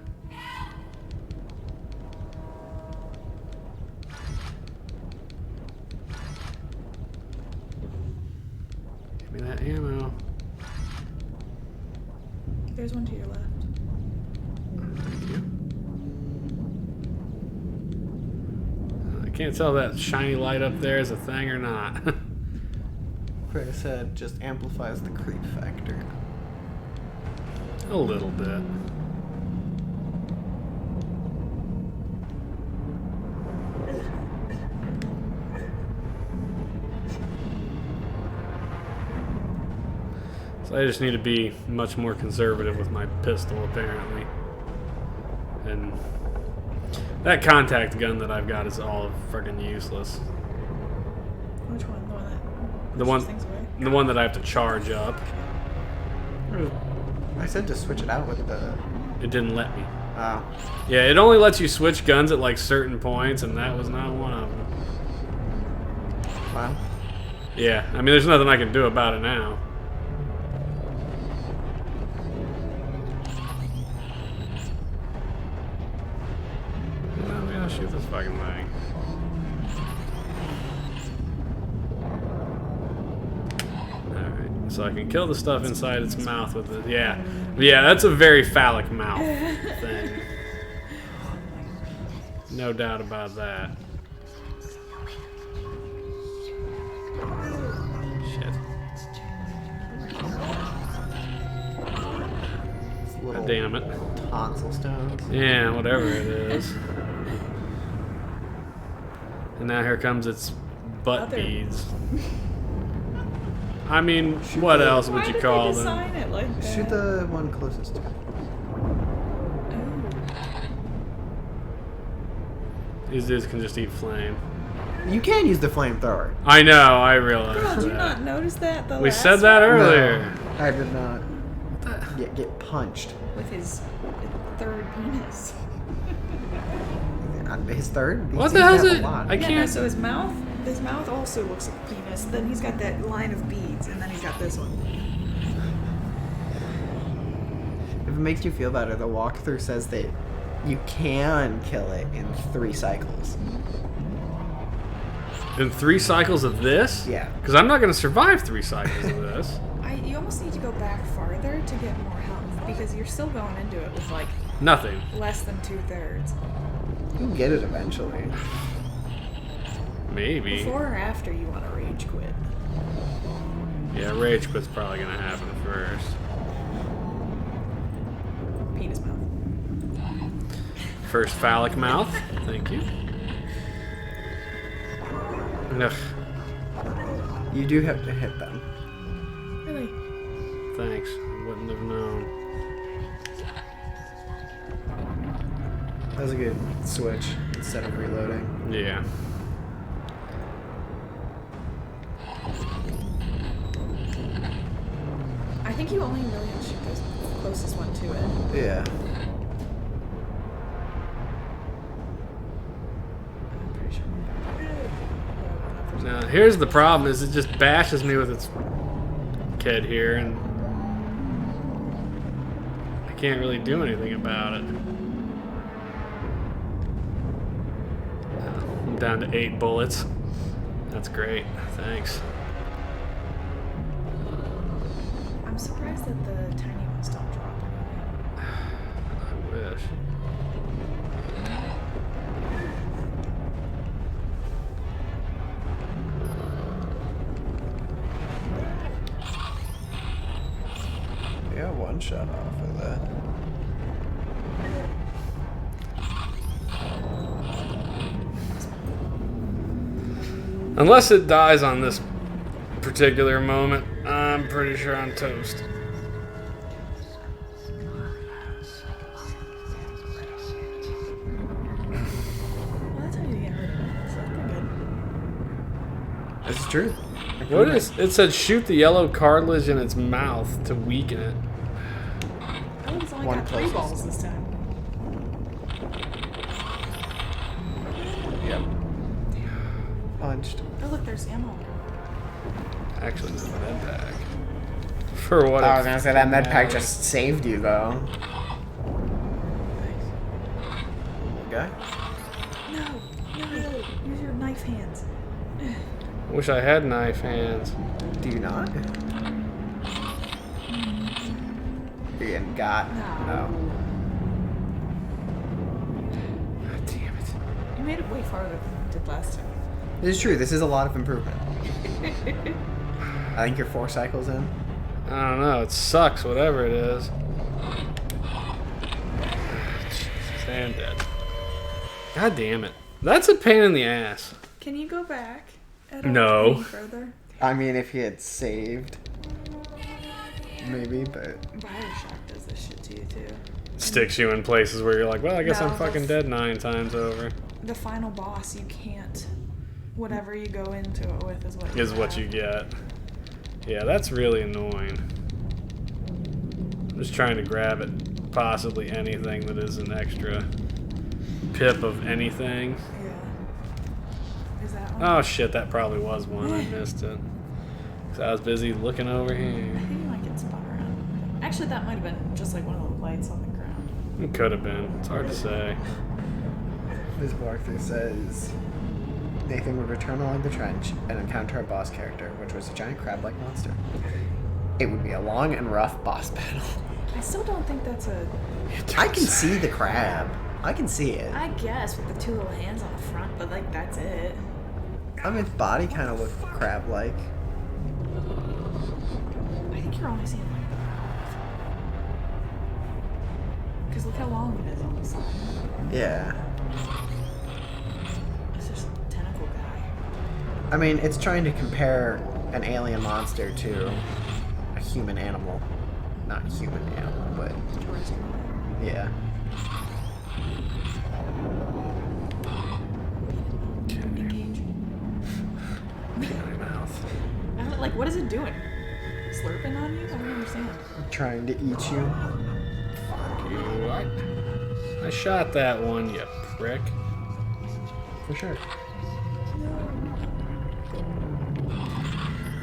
Give me that ammo. There's one to your left. Thank you. I can't tell if that shiny light up there is a thing or not. Freya said, just amplifies the creep factor. A little bit. So I just need to be much more conservative with my pistol, apparently. And that contact gun that I've got is all friggin' useless. Which one? The one that I have to charge up. I said to switch it out with the... It didn't let me. Oh. Yeah, it only lets you switch guns at like certain points, and that was not one of them. Wow. Yeah, I mean, there's nothing I can do about it now. I'm gonna shoot this fucking thing. So I can kill the stuff inside its mouth with it. Yeah. Yeah, that's a very phallic mouth thing. No doubt about that. Shit. God damn it. Tonsil stones. Yeah, whatever it is. And now here comes its butt beads. I mean, what else would you call them? It like that? Shoot the one closest to it. These dudes can just eat flame. You can use the flamethrower. I know, I realize Girl, did you that. not notice that? The We last said that one? earlier. No, I did not. Get punched. With his third penis. His third? These What the things hell's have a it? lot. I Yeah, no, can't. so his mouth also looks like a penis. Then he's got that line of beads, and then he's got this one. If it makes you feel better, the walkthrough says that you can kill it in 3 cycles. In 3 cycles of this? Yeah. Because I'm not going to survive 3 cycles of this. You almost need to go back farther to get more health, because you're still going into it with like Nothing. less than 2/3. You'll get it eventually. Maybe. Before or after you want to rage quit. Yeah, rage quit's probably going to happen first. Penis mouth. First phallic mouth. Thank you. Ugh. You do have to hit them. Really? Thanks. I wouldn't have known. That was a good switch instead of reloading. Yeah. I think you only really have to shoot the closest one to it. Yeah. I'm pretty sure. Now, here's the problem: is it just bashes me with its kid here, and I can't really do anything about it. I'm down to 8 bullets. That's great. Thanks. I'm surprised that the tiny ones don't drop. I wish. Yeah, one shot off of that. Unless it dies on this particular moment, I'm pretty sure I'm toast. Well, that's how you get rid of it. So that's pretty good. It's true. What is it? Said shoot the yellow cartilage in its mouth to weaken it. Oh, it's only One got 3 closest. balls this time. Yep. Punched. Oh, look, there's ammo. Actually, no, med pack. For what? I was gonna say that med pack just saved you though. Okay. No, use your knife hands. Wish I had knife hands. Do you not? You're getting got. No. Oh. God damn it. You made it way farther than you did last time. This is true. This is a lot of improvement. I think you're 4 cycles in. I don't know. It sucks, whatever it is. Jesus, and dead. God damn it. That's a pain in the ass. Can you go back? No. Any further? I mean, if he had saved, maybe, but Bioshock does this shit to you too. Sticks you in places where you're like, well, I guess No, I'm fucking dead 9 times over. The final boss, you can't. Whatever you go into it with is what. Is what you get. Yeah, that's really annoying. I'm just trying to grab at possibly anything that is an extra pip of anything. Yeah. Is that one? Oh shit, that probably was one. I missed it. Because I was busy looking over I here. think you might get spun around. Actually, that might have been just like one of the lights on the ground. It could have been. It's hard to say. this walkthrough says Nathan would return along the trench and encounter a boss character, which was a giant crab-like monster. It would be a long and rough boss battle. I still don't think that's a. I can see the crab. I can see it. I guess with the 2 little hands on the front, but like that's it. I mean, its body kind of looked crab-like. I think you're only seeing like the mouth. Because look how long it is on the side. Yeah. It's just a tentacle guy. I mean, it's trying to compare an alien monster to a human animal. Not human animal, but yeah. Engage. like, what is it doing? Slurping on you? I don't understand. Trying to eat you. Fuck you. I shot that one, you prick. For sure.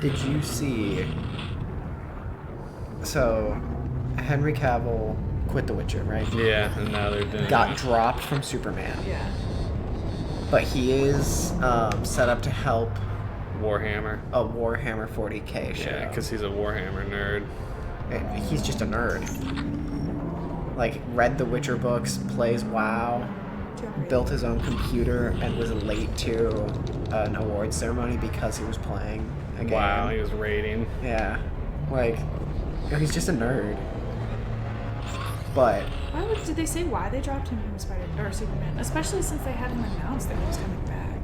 Did you see... So, Henry Cavill quit The Witcher, right? Yeah, and now they're doing Got it. dropped from Superman. Yeah. But he is set up to help Warhammer. a Warhammer 40k show. Yeah, because he's a Warhammer nerd. And he's just a nerd. Like, read the Witcher books, plays WoW, built his own computer, and was late to an awards ceremony because he was playing a game. Wow, he was raiding. Yeah. Like, he's just a nerd. But... Did they say why they dropped him from Superman? Especially since they hadn't announced that he was coming back.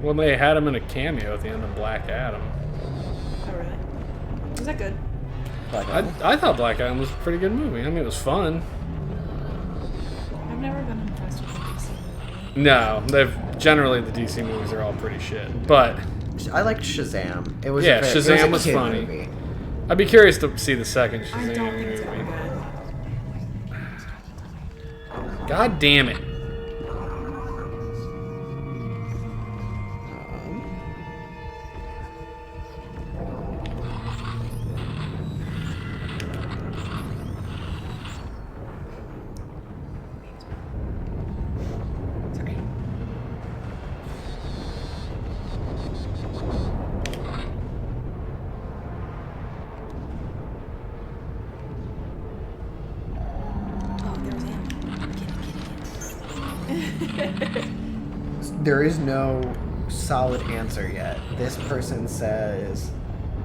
Well, they had him in a cameo at the end of Black Adam. Oh, really? Was that good? I thought Black Adam was a pretty good movie. I mean, it was fun. I've never been impressed with the DC movie. No, generally the DC movies are all pretty shit. But I liked Shazam. It was Shazam was kid funny. movie. I'd be curious to see the second Shazam I don't think movie. it's gonna be good. God damn it. There is no solid answer yet. This person says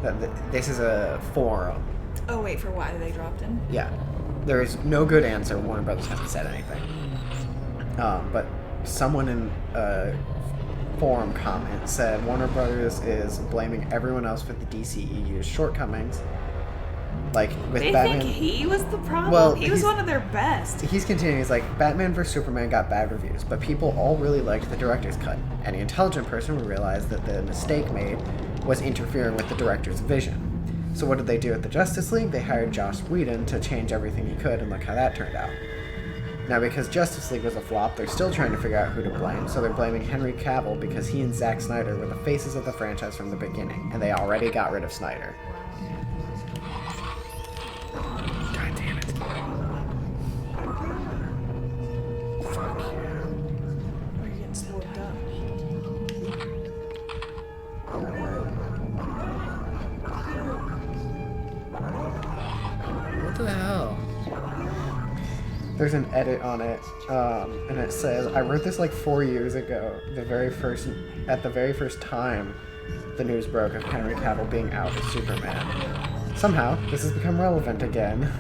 that this is a forum. Oh, wait, for why they dropped him? Yeah. There is no good answer. Warner Brothers hasn't said anything. But someone in a forum comment said Warner Brothers is blaming everyone else for the DCEU's shortcomings. Like, with they Batman... think he was the problem? Well, he was one of their best. He's continuing. He's like, Batman vs. Superman got bad reviews, but people all really liked the director's cut. Any intelligent person would realize that the mistake made was interfering with the director's vision. So what did they do at the Justice League? They hired Joss Whedon to change everything he could, and look how that turned out. Now, because Justice League was a flop, they're still trying to figure out who to blame, so they're blaming Henry Cavill because he and Zack Snyder were the faces of the franchise from the beginning, and they already got rid of Snyder. God damn it. Fuck you. Are you getting slowed up? What the hell? There's an edit on it, and it says, I wrote this like 4 years ago, at the very first time the news broke of Henry Cavill being out as Superman. Somehow, this has become relevant again.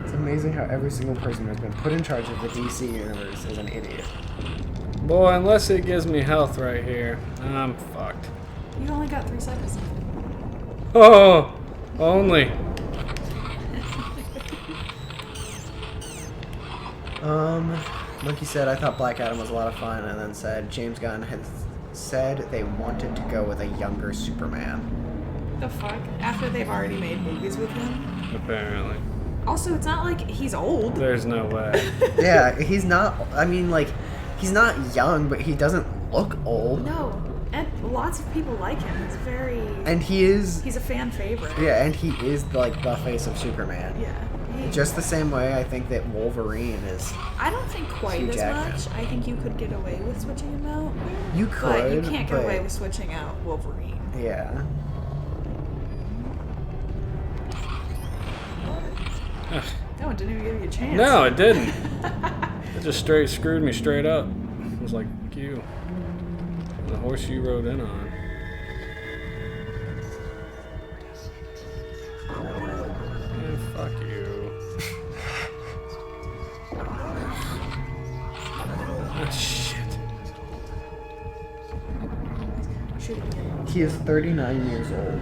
It's amazing how every single person who's been put in charge of the DC universe is an idiot. Boy, unless it gives me health right here, I'm fucked. You only got 3 seconds. Oh, only. Monkey said, I thought Black Adam was a lot of fun, and then said James Gunn has said they wanted to go with a younger Superman. The fuck? After they've already made movies with him? Apparently. Also, it's not like he's old. There's no way. Yeah, he's not, I mean, like, he's not young, but he doesn't look old. No. And lots of people like him. He's very... And he is... He's a fan favorite. Yeah, and he is, like, the face of Superman. Yeah. Just the same way I think that Wolverine is... I don't think quite Hugh as Jackman. much. I think you could get away with switching him out. You But you could, can't get away with switching out Wolverine. Yeah. That one didn't even give you a chance. No, it didn't. It just straight screwed me straight up. It was like, fuck you. The horse you rode in on. Yeah, fuck you. Ah, shit. He is 39 years old.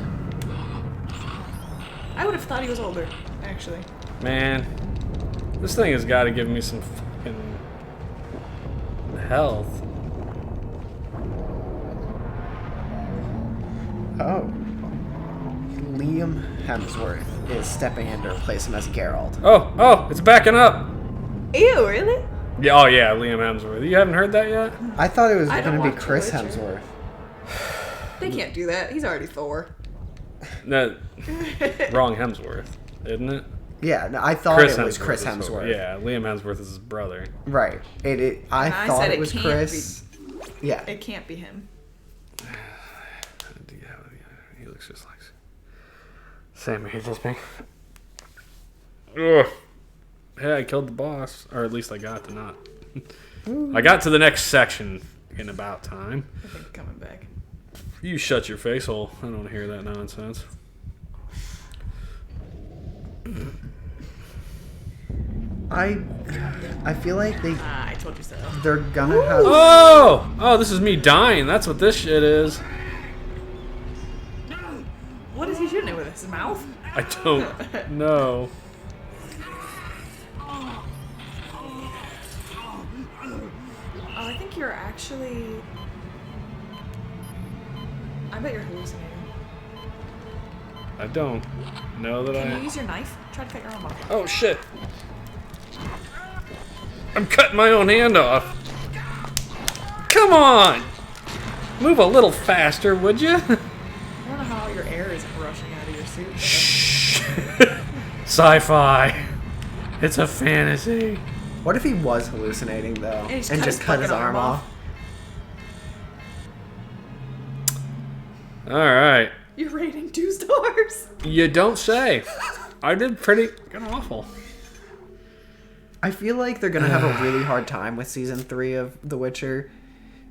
I would have thought he was older, actually. Man, this thing has got to give me some fucking health. Liam Hemsworth is stepping in to replace him as Geralt. Oh, it's backing up. Ew, really? Yeah, oh yeah, Liam Hemsworth. You haven't heard that yet? I thought it was I going don't to be watch Chris The Witcher. Hemsworth. They can't do that. He's already Thor. No, wrong Hemsworth, isn't it? Yeah, no, I thought it was Chris is Hemsworth. Yeah, Liam Hemsworth is his brother. Right. I And I thought said it it was can't Chris. Yeah. It can't be him. Yeah, he looks just like same age as me. Ugh. Hey, I killed the boss, or at least I got to not. I got to the next section in about time. I think coming back. You shut your face hole. I don't hear that nonsense. I feel like I told you so. they're gonna have. Oh, this is me dying. That's what this shit is. What is he shooting it with? His mouth? I don't know. Oh, I think you're actually. I bet you're hallucinating. I don't know that Can you use your knife? Try to cut your arm off. Oh shit! I'm cutting my own hand off. Come on! Move a little faster, would you? I don't know how your air isn't rushing out of your suit. Shh. Sci-fi. It's a fantasy. What if he was hallucinating though, and just cut his arm off? All right. You're rating 2 stars. You don't say. I did pretty awful. I feel like they're gonna have a really hard time with season 3 of The Witcher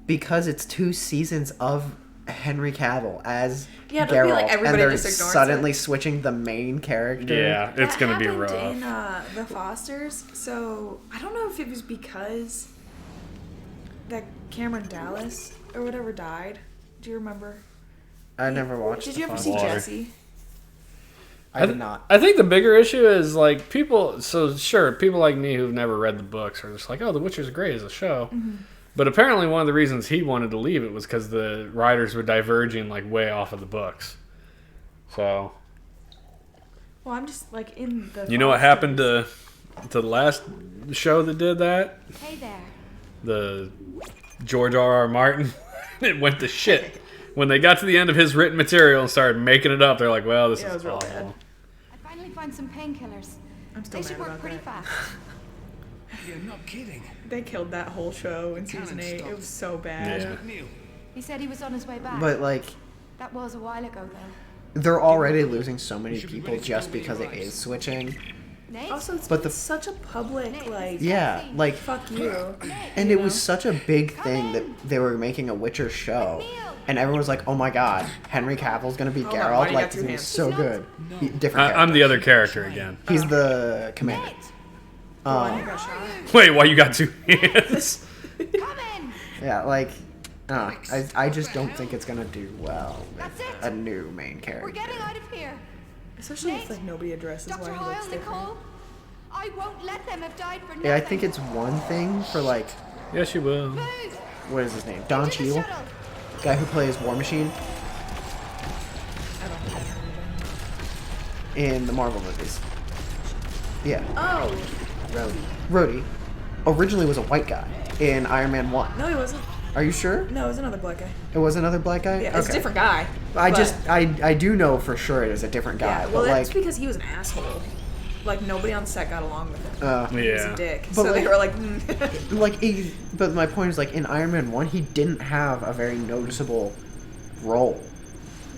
because it's 2 seasons of Henry Cavill as Yeah, it'll Geralt, be like everybody and they're just ignores suddenly it. switching the main character. Yeah, it's gonna be happened rough. In The Fosters, so I don't know if it was because that Cameron Dallas or whatever died. Do you remember? I never watched. Did The you ever Fosters. see Jesse? I did not. I think the bigger issue is like people. So sure, people like me who've never read the books are just like, "Oh, The Witcher's great as a show." Mm-hmm. But apparently, one of the reasons he wanted to leave it was because the writers were diverging like way off of the books. So Well, I'm just like in the. you know what happened to the last show that did that? Hey there. The George R.R. Martin. It went to shit. When they got to the end of his written material and started making it up, they're like, well, this Yeah, it is was real awful. bad. I finally found some painkillers. I'm still They should mad work about pretty that. fast. You're not kidding. They killed that whole show in season 8. It was so bad. Yeah. Neil, He said he was on his way back. But like, That was a while ago, though. they're already losing so many people just because it is switching. Nate? Also, it's But been the- such a public like. Yeah, like, Fuck you. and you it was know? such a big thing that they were making a Witcher show, and everyone was like, "Oh my God, Henry Cavill's gonna be Hold on, why Geralt! do you Like, got two he's hands? so good." Different. I'm the character. other character again. He's the commander. One got shot. Wait, why you got 2 hands? Come in! Yeah, like, I just don't think it's gonna do well with a new main character. We're getting out of here. Especially if like nobody addresses Dr. why he looks Hoyle, different. Nicole, I won't let them have died for nothing. Yeah, I think it's one thing for like, Yes, you will. Move! what is his name? Don Into the Cheadle, shuttle. guy who plays War Machine I don't think I heard in the Marvel movies. Yeah, Oh, Rhodey originally was a white guy in Iron Man 1. no, he wasn't. Are you sure? No, it was another black guy. It was another black guy? Yeah, it's a different guy. I but- just, I do know for sure it is a different guy. Yeah, well, but that's like, because he was an asshole. Like nobody on set got along with him. He was Yeah. a dick. But So like- they were like, like, but my point is like in Iron Man 1, he didn't have a very noticeable role.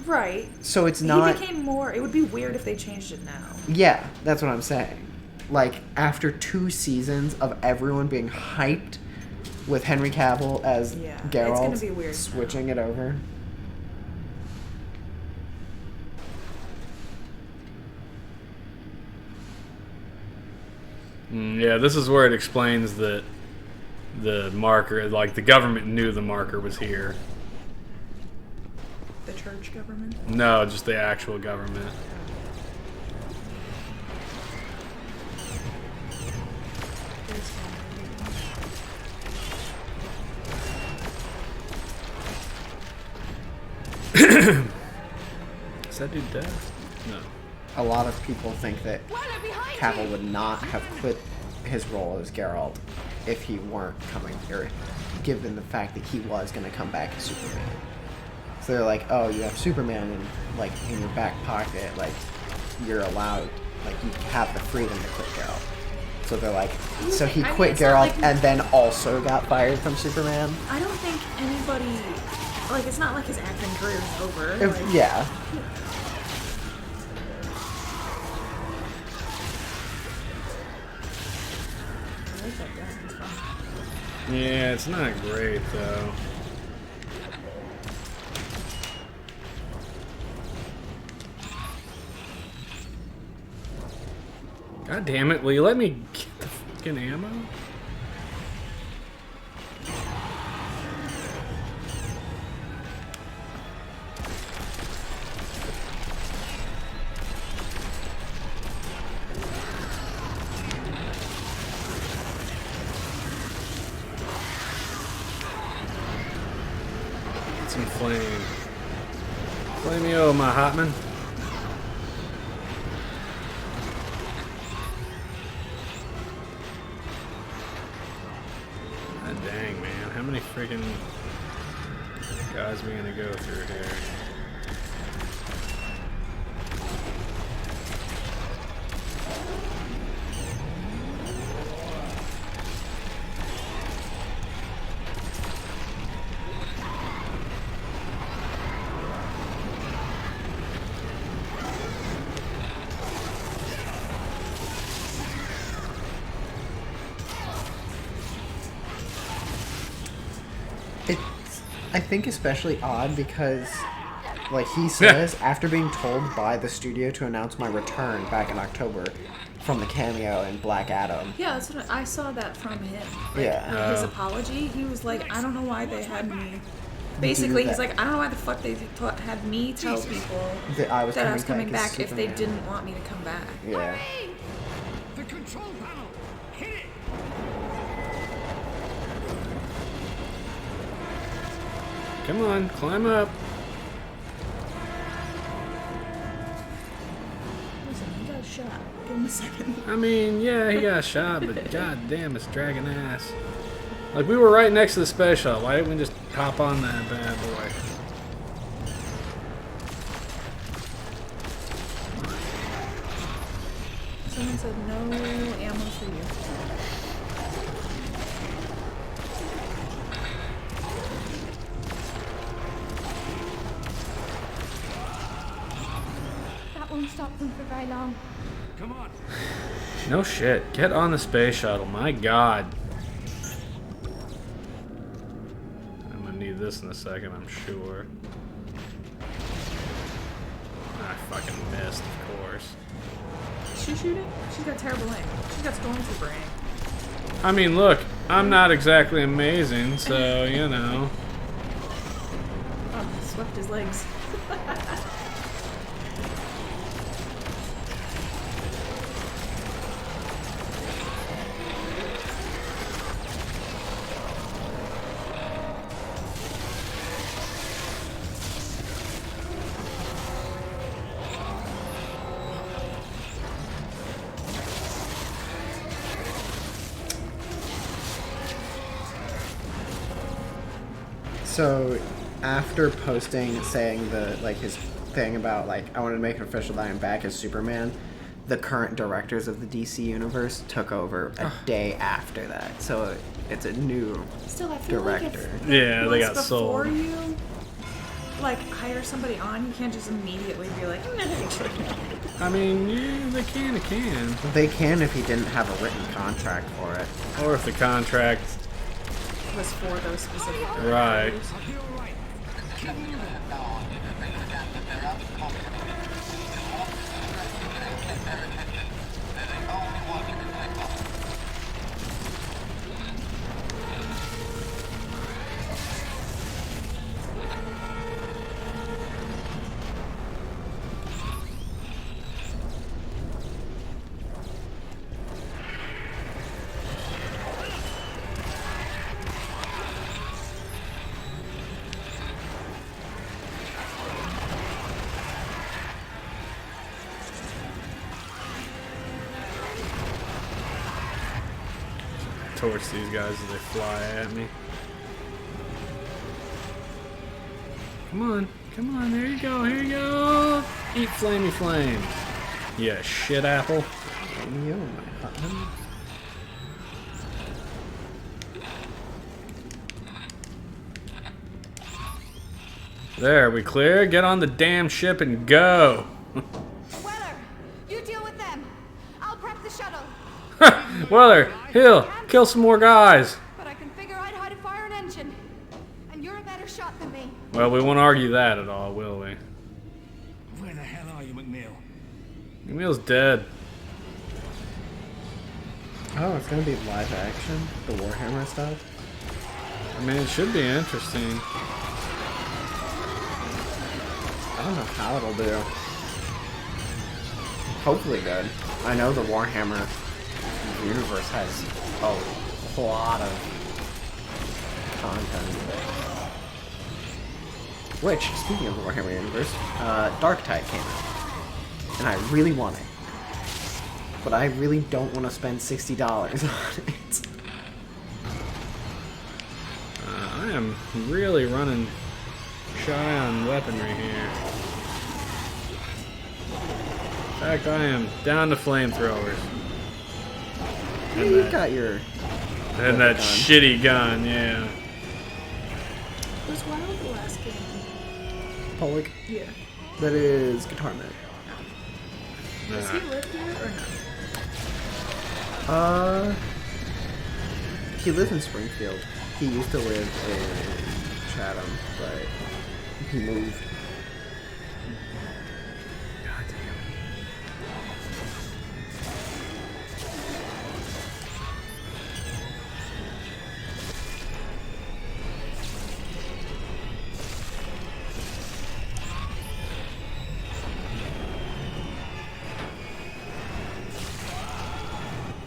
right. So it's not. He became more. It would be weird if they changed it now. Yeah, that's what I'm saying. Like, after 2 seasons of everyone being hyped with Henry Cavill as Yeah, it's Geralt, gonna be weird switching it over. Yeah, this is where it explains that the marker, like the government knew the marker was here. The church government. No, just the actual government. Is that dude dead? No. A lot of people think that Cavill would not have quit his role as Geralt if he weren't coming, or given the fact that he was going to come back as Superman. So they're like, oh, you have Superman in your back pocket, like you're allowed, like you have the freedom to quit Geralt. So they're like, so he quit Geralt and then also got fired from Superman. I don't think anybody, like, it's not like his acting career is over. Yeah. Yeah, it's not great though. God damn it, will you let me get the fucking ammo? Get some flame. Flame-o, my hotman. Dang, man. How many freaking guys are we gonna go through here? I think especially odd because, like he says, after being told by the studio to announce my return back in October from the cameo in Black Adam. Yeah, that's what I saw that from him. Like, Yeah. his apology, he was like, I don't know why they had me. Basically, he's like, I don't know why the fuck they had me tell people that I was coming back as back if they Superman. didn't want me to come back. Yeah. The control panel! Hit it! Come on, climb up. Listen, he got shot. Give him a second. I mean, yeah, he got shot, but god damn, it's dragging ass. Like, we were right next to the space shuttle. Why didn't we just hop on that bad boy? Someone said no ammo for you. That won't stop them for very long. Come on. No shit. Get on the space shuttle. My god. I'm gonna need this in a second, I'm sure. I fucking missed, of course. Did she shoot it? She's got terrible aim. She's got stormtrooper aim. I mean, look, I'm not exactly amazing, so, you know. Oh, swept his legs. So, after posting, saying his thing about I wanted to make it official that I'm back as Superman, the current directors of the DC universe took over a day after that. So it's a new Still, I feel director. like if Yeah, they got before sold. you hire somebody on, you can't just immediately be like, I mean, yeah, they can. They can if he didn't have a written contract for it. Or if the contract... was for those specific Right. torch these guys as they fly at me. Come on, there you go, here you go! Eat flamey flame! Yeah, shit apple. Yo, my husband. There, we clear? Get on the damn ship and go! Weller, you deal with them. I'll prep the shuttle. Weller, heal! Kill some more guys! But I can figure out how to fire an engine. And you're a better shot than me. Well, we won't argue that at all, will we? Where the hell are you, McNeil? Emil's dead. Oh, it's gonna be live action? The Warhammer stuff? I mean, it should be interesting. I don't know how it'll do. Hopefully good. I know the Warhammer universe has a lot of content. Which, speaking of the Warhammer universe, Dark Tide came out. And I really want it. But I really don't want to spend $60 on it. I am really running shy on weaponry here. In fact, I am down to flamethrowers. Yeah, you got your... And that shitty gun, yeah. Was Wild the last game? Pollock? Yeah. That is Guitar Man. Does he live here or no? He lives in Springfield. He used to live in Chatham, but he moved. God damn.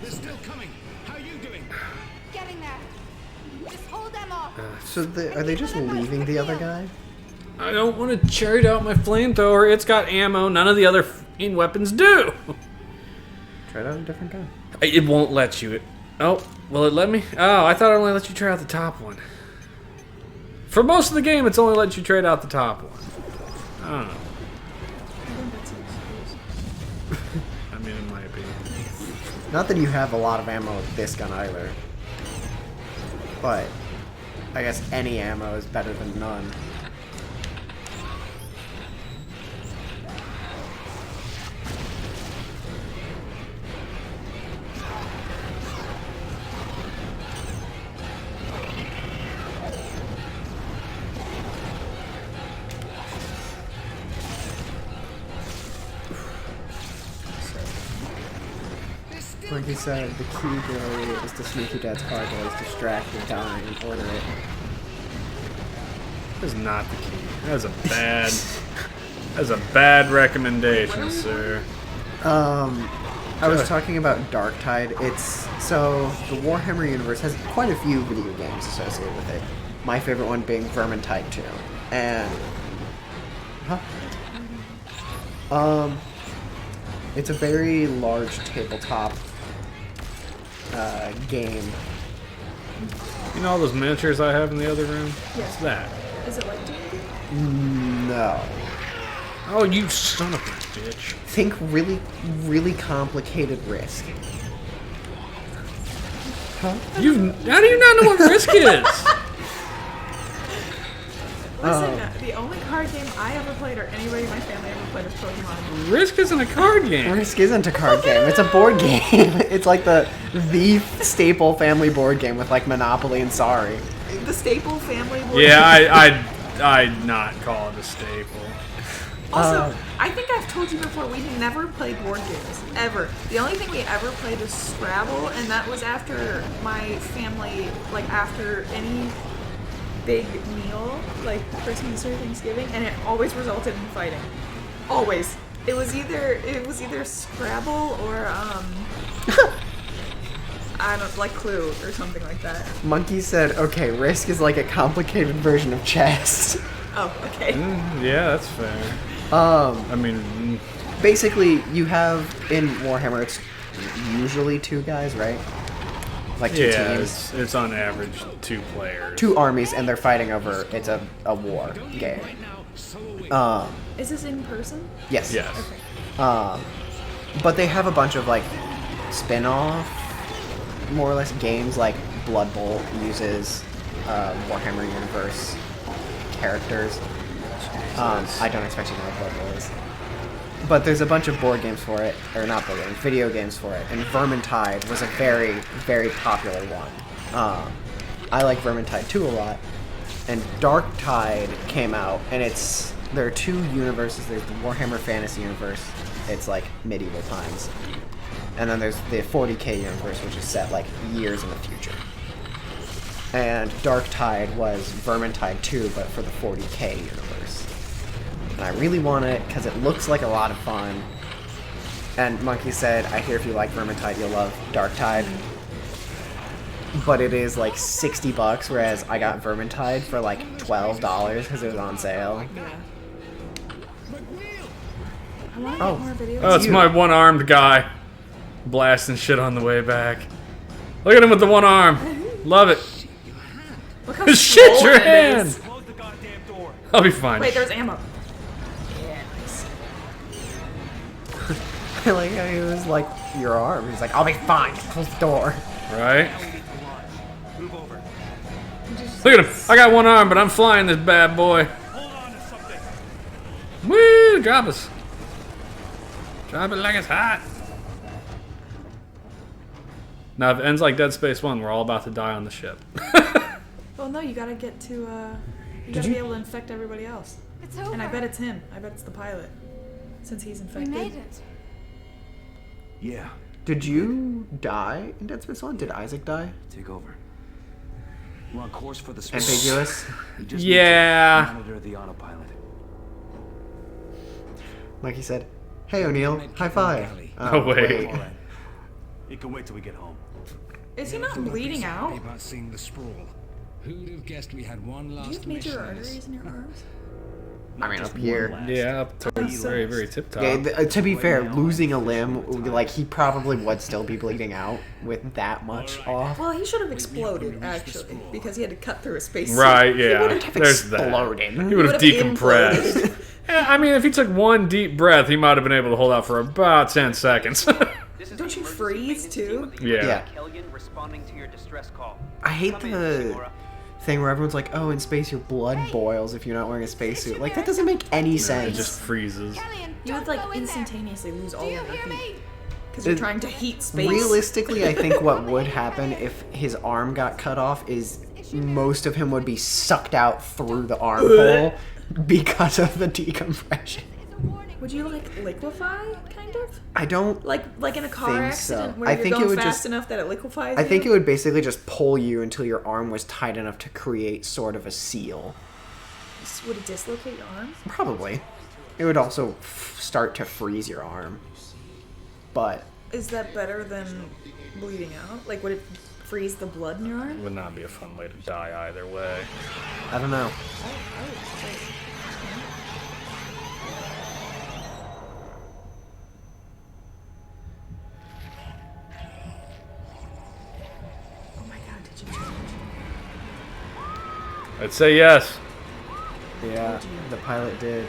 They're still coming. How are you doing? Getting there. Just hold them off. So are they just leaving the other guy? I don't want to charge out my flamethrower. It's got ammo. None of the other weapons do. Try out a different gun. It won't let you. Oh, will it let me? Oh, I thought it only let you try out the top one. For most of the game, it's only let you trade out the top one. I don't know. I mean, it might be. Not that you have a lot of ammo with this gun either. But I guess any ammo is better than none. Like he said, the key really is to sneak your dad's cargo, is distract and die and order it. That's not the key. That's a bad recommendation, sir. I was talking about Dark Tide. It's so the Warhammer universe has quite a few video games associated with it. My favorite one being Vermintide 2. And it's a very large tabletop game. You know all those miniatures I have in the other room? Yeah. What's that? Is it like D&D? No. Oh, you son of a bitch. Think really, really complicated Risk. Huh? How do you not know what Risk is? Listen, the only card game I ever played, or anybody in my family ever played, was Pokemon. Risk isn't a card game. Risk isn't a card game. It's a board game. It's like the staple family board game with like Monopoly and Sorry. The staple family board game? Yeah, I'd not call it a staple. Also, I think I've told you before, we never played board games, ever. The only thing we ever played was Scrabble, and that was after my family, like after any big meal, like Christmas or Thanksgiving, and it always resulted in fighting. Always. It was either Scrabble or I don't like Clue or something like that. Monkey said, "Okay, Risk is like a complicated version of chess." Oh, okay. Yeah, that's fair. I mean, basically, you have in Warhammer, it's usually two guys, right? like two Yeah, teams. it's on average 2 players. 2 armies, and they're fighting over. It's a war game. Is this in person? Yes. Yes. Okay. But they have a bunch of like spin-off, more or less games. Like Blood Bowl uses Warhammer Universe characters. I don't expect you to know what Blood Bowl is. But there's a bunch of board games for it, or not board games, video games for it. And Vermintide was a very, very popular one. I like Vermintide 2 a lot. And Darktide came out, and there are 2 universes. There's the Warhammer Fantasy Universe. It's like medieval times. And then there's the 40k universe, which is set like years in the future. And Darktide was Vermintide 2, but for the 40k universe. And I really want it because it looks like a lot of fun. And Monkey said, I hear if you like Vermintide, you'll love Darktide. But it is like $60, whereas I got Vermintide for like $12 because it was on sale. Yeah. I want to get more videos. Oh, it's my one-armed guy. Blasting shit on the way back. Look at him with the one arm. Love it. Look how Shit your swollen it hand! is. I'll be fine. Wait, there's ammo. Yeah, nice. I like how he was like, your arm. He's like, I'll be fine. Close the door. Right? Look at him. I got one arm, but I'm flying this bad boy. Woo! Drop us. Drop it like it's hot. Now, if it ends like Dead Space 1, we're all about to die on the ship. Well, no, you gotta get to, you gotta be able to infect everybody else. It's over. And I bet it's him. I bet it's the pilot. Since he's infected. We made it. Yeah. Did you die in Dead Space 1? Did Isaac die? Take over. We're on course for the Ambiguous? You just Yeah. need to monitor the autopilot. Like he said, hey O'Neill, high five. Oh, wait. All right. It can wait till we get home. Is he not bleeding out? About seeing the sprawl. Who'd have guessed we had one Do you last have major mission? arteries in your arms? I mean, up here. Yeah, up to very, very tip top. Yeah, to be fair, losing a limb, like, he probably would still be bleeding out with that much off. Well, he should have exploded, actually, because he had to cut through a spacesuit. Right, He yeah. wouldn't have There's exploded. that. He would have decompressed. Yeah, I mean, if he took one deep breath, he might have been able to hold out for about 10 seconds. Don't you freeze, too? Yeah. Responding to your distress call. I hate the thing where everyone's like, oh, in space your blood boils if you're not wearing a spacesuit. Like, that doesn't make any sense. It just freezes. You would, like, instantaneously lose all your heat. Because you're trying to heat space. Realistically, I think what would happen if his arm got cut off is most of him would be sucked out through the armhole because of the decompression. Would you, like, liquefy, kind of? I don't Like in a car think accident so. where I you're think it going would fast just- enough that it liquefies I you? think it would basically just pull you until your arm was tight enough to create sort of a seal. Would it dislocate your arm? Probably. It would also start to freeze your arm. But Is that better than bleeding out? Like, would it freeze the blood in your arm? Would not be a fun way to die either way. I don't know. I would say. Oh my god, did you change? I'd say yes. Yeah, the pilot did.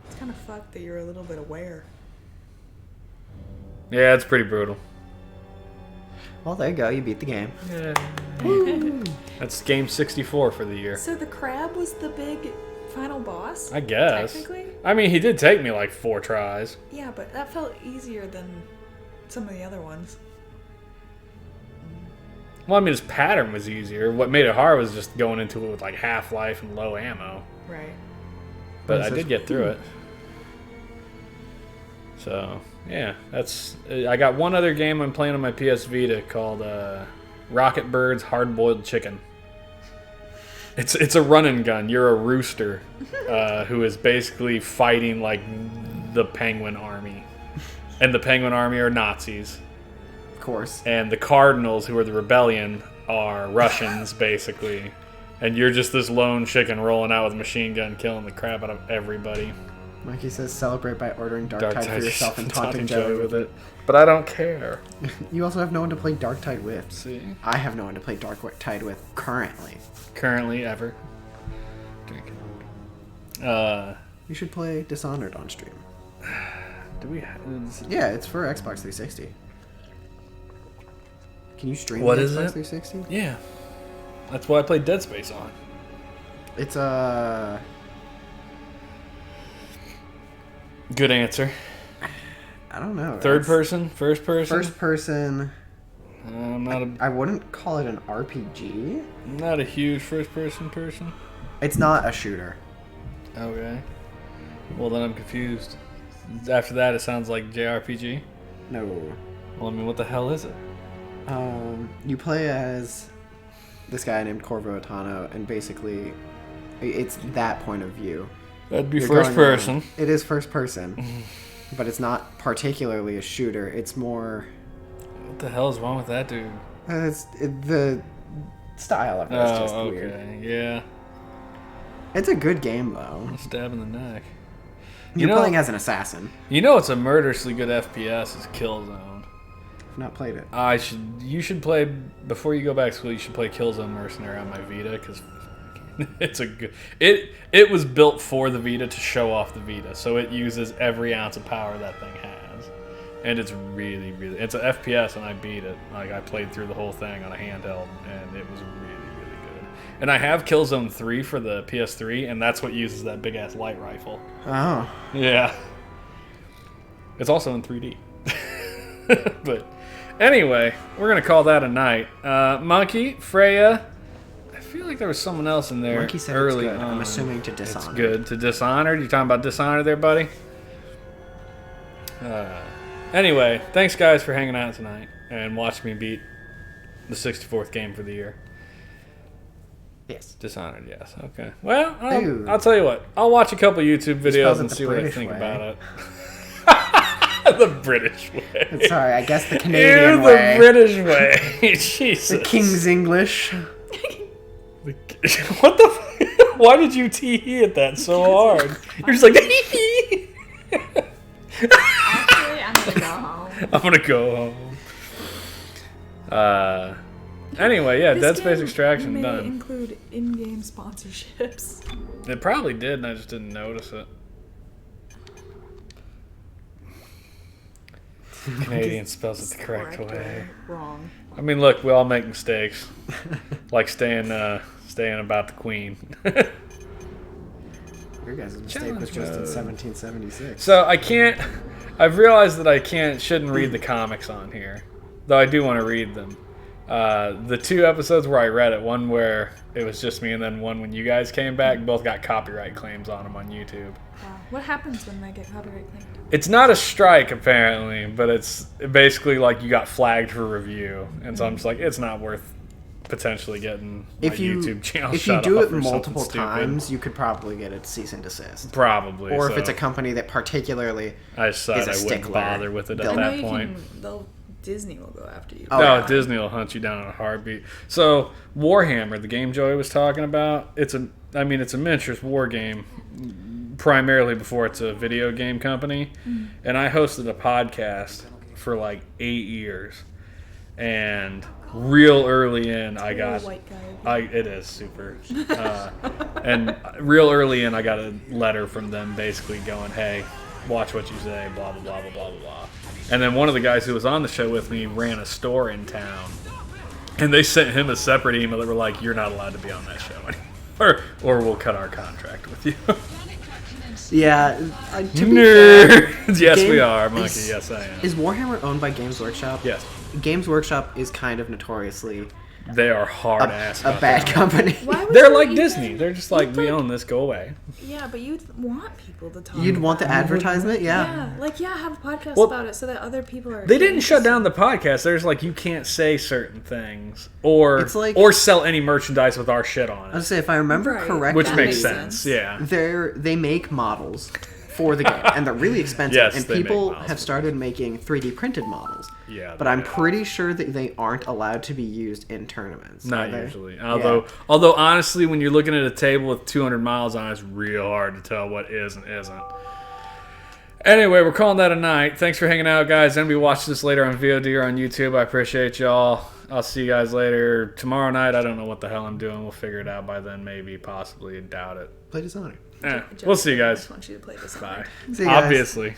It's kind of fucked that you're a little bit aware. Yeah, it's pretty brutal. Well, there you go. You beat the game. Yeah. That's game 64 for the year. So the crab was the big final boss? I guess. Technically? I mean, he did take me like 4 tries. Yeah, but that felt easier than some of the other ones. Well, I mean, his pattern was easier. What made it hard was just going into it with like half-life and low ammo. Right. But I did get through it. So, yeah, that's... I got one other game I'm playing on my PS Vita called Rocket Bird's Hard Boiled Chicken. It's a run and gun. You're a rooster who is basically fighting like the Penguin Army. And the Penguin Army are Nazis. Of course. And the Cardinals, who are the rebellion, are Russians, basically. And you're just this lone chicken rolling out with a machine gun killing the crap out of everybody. Mikey says celebrate by ordering Darktide for yourself and taunting Joey with it. But I don't care. You also have no one to play Darktide with. See? I have no one to play Darktide with currently. Currently, ever. You should play Dishonored on stream. Do we? Yeah, it's for Xbox 360. Can you stream What the is Xbox it? 360? Yeah. That's why I played Dead Space on. It's Good answer. I don't know. Third person? First person? First person. I wouldn't call it an RPG. Not a huge first person. It's not a shooter. Okay. Well, then I'm confused. After that, it sounds like JRPG. No. Well, I mean, what the hell is it? You play as this guy named Corvo Atano, and basically, it's that point of view. That'd be first person. It is first person, but it's not particularly a shooter. It's more. What the hell is wrong with that dude? The style of it is just weird. Yeah. It's a good game though. A stab in the neck. You're playing as an assassin. You know, it's a murderously good FPS is Killzone. I've not played it. You should play before you go back to school. You should play Killzone Mercenary on my Vita because it's a good. It was built for the Vita to show off the Vita, so it uses every ounce of power that thing has, and it's really. It's an FPS, and I beat it. Like I played through the whole thing on a handheld, and it was really good. And I have Killzone 3 for the PS3, and that's what uses that big ass light rifle. Oh. Yeah. It's also in 3D. But anyway, we're gonna call that a night. Monkey, Freya. I feel like there was someone else in there. Monkey said early it's good. on. I'm assuming to Dishonored. It's good to Dishonored. You talking about Dishonored there, buddy? Anyway, thanks guys for hanging out tonight and watching me beat the 64th game for the year. Yes. Dishonored, yes. Okay. Well, Dude. I'll tell you what. I'll watch a couple YouTube videos and see what I think about it. The British way. Sorry, I guess the Canadian way. The British way. Jesus. The King's English. What the fuck? Why did you tee at that so hard? You're just like, Actually, I'm gonna go home. I'm gonna go home. Anyway, yeah, This Deadspace Extraction may done. include in-game sponsorships. It probably did, and I just didn't notice it. Canadian spells it the correct way. Wrong. I mean, look, we all make mistakes, like staying about the Queen. Your guys' mistake was just in 1776. So I've realized that I shouldn't read the comics on here, though I do want to read them. The 2 episodes where I read it, one where it was just me and then one when you guys came back, both got copyright claims on them on YouTube. Wow. What happens when they get copyright claimed? It's not a strike apparently, but it's basically like you got flagged for review, and so I'm just like, it's not worth potentially getting my YouTube channel if you shut do off it for multiple something times, you could probably get a cease and desist. Probably. Or if it's a company that particularly I decided is a I wouldn't stickler, bother with it at that point. Disney will go after you. Disney will hunt you down in a heartbeat. So Warhammer, the game Joey was talking about, it's a miniatures war game, primarily before it's a video game company. And I hosted a podcast for like 8 years, and real early in I got it is super and real early in I got a letter from them basically going, hey, watch what you say, blah blah blah blah blah blah. And then one of the guys who was on the show with me ran a store in town, and they sent him a separate email that were like, you're not allowed to be on that show anymore, or we'll cut our contract with you. Yeah, to be Nerds. Yes, we are, Monkey. Yes, I am. Is Warhammer owned by Games Workshop? Yes. Games Workshop is kind of notoriously they are hard ass. A bad company. They're like Disney. They're just like, we own this, go away. Yeah, but you'd want people to talk. You'd want the about it. advertisement, yeah. Yeah, have a podcast about it so that other people are. They didn't shut down the podcast. There's like, you can't say certain things or sell any merchandise with our shit on it. I was say, if I remember correctly, which makes sense. Yeah, they make models for the game, and they're really expensive. Yes, and they people make have started making 3D printed models. Yeah, but I'm pretty sure that they aren't allowed to be used in tournaments. Not usually. Although honestly, when you're looking at a table with 200 miles on it, it's real hard to tell what is and isn't. Anyway, we're calling that a night. Thanks for hanging out, guys. And we watch this later on VOD or on YouTube. I appreciate y'all. I'll see you guys later. Tomorrow night, I don't know what the hell I'm doing. We'll figure it out by then, maybe, possibly. Doubt it. Play Dishonored. We'll see you guys. I just want you to play Dishonored. Bye. See you guys. Obviously.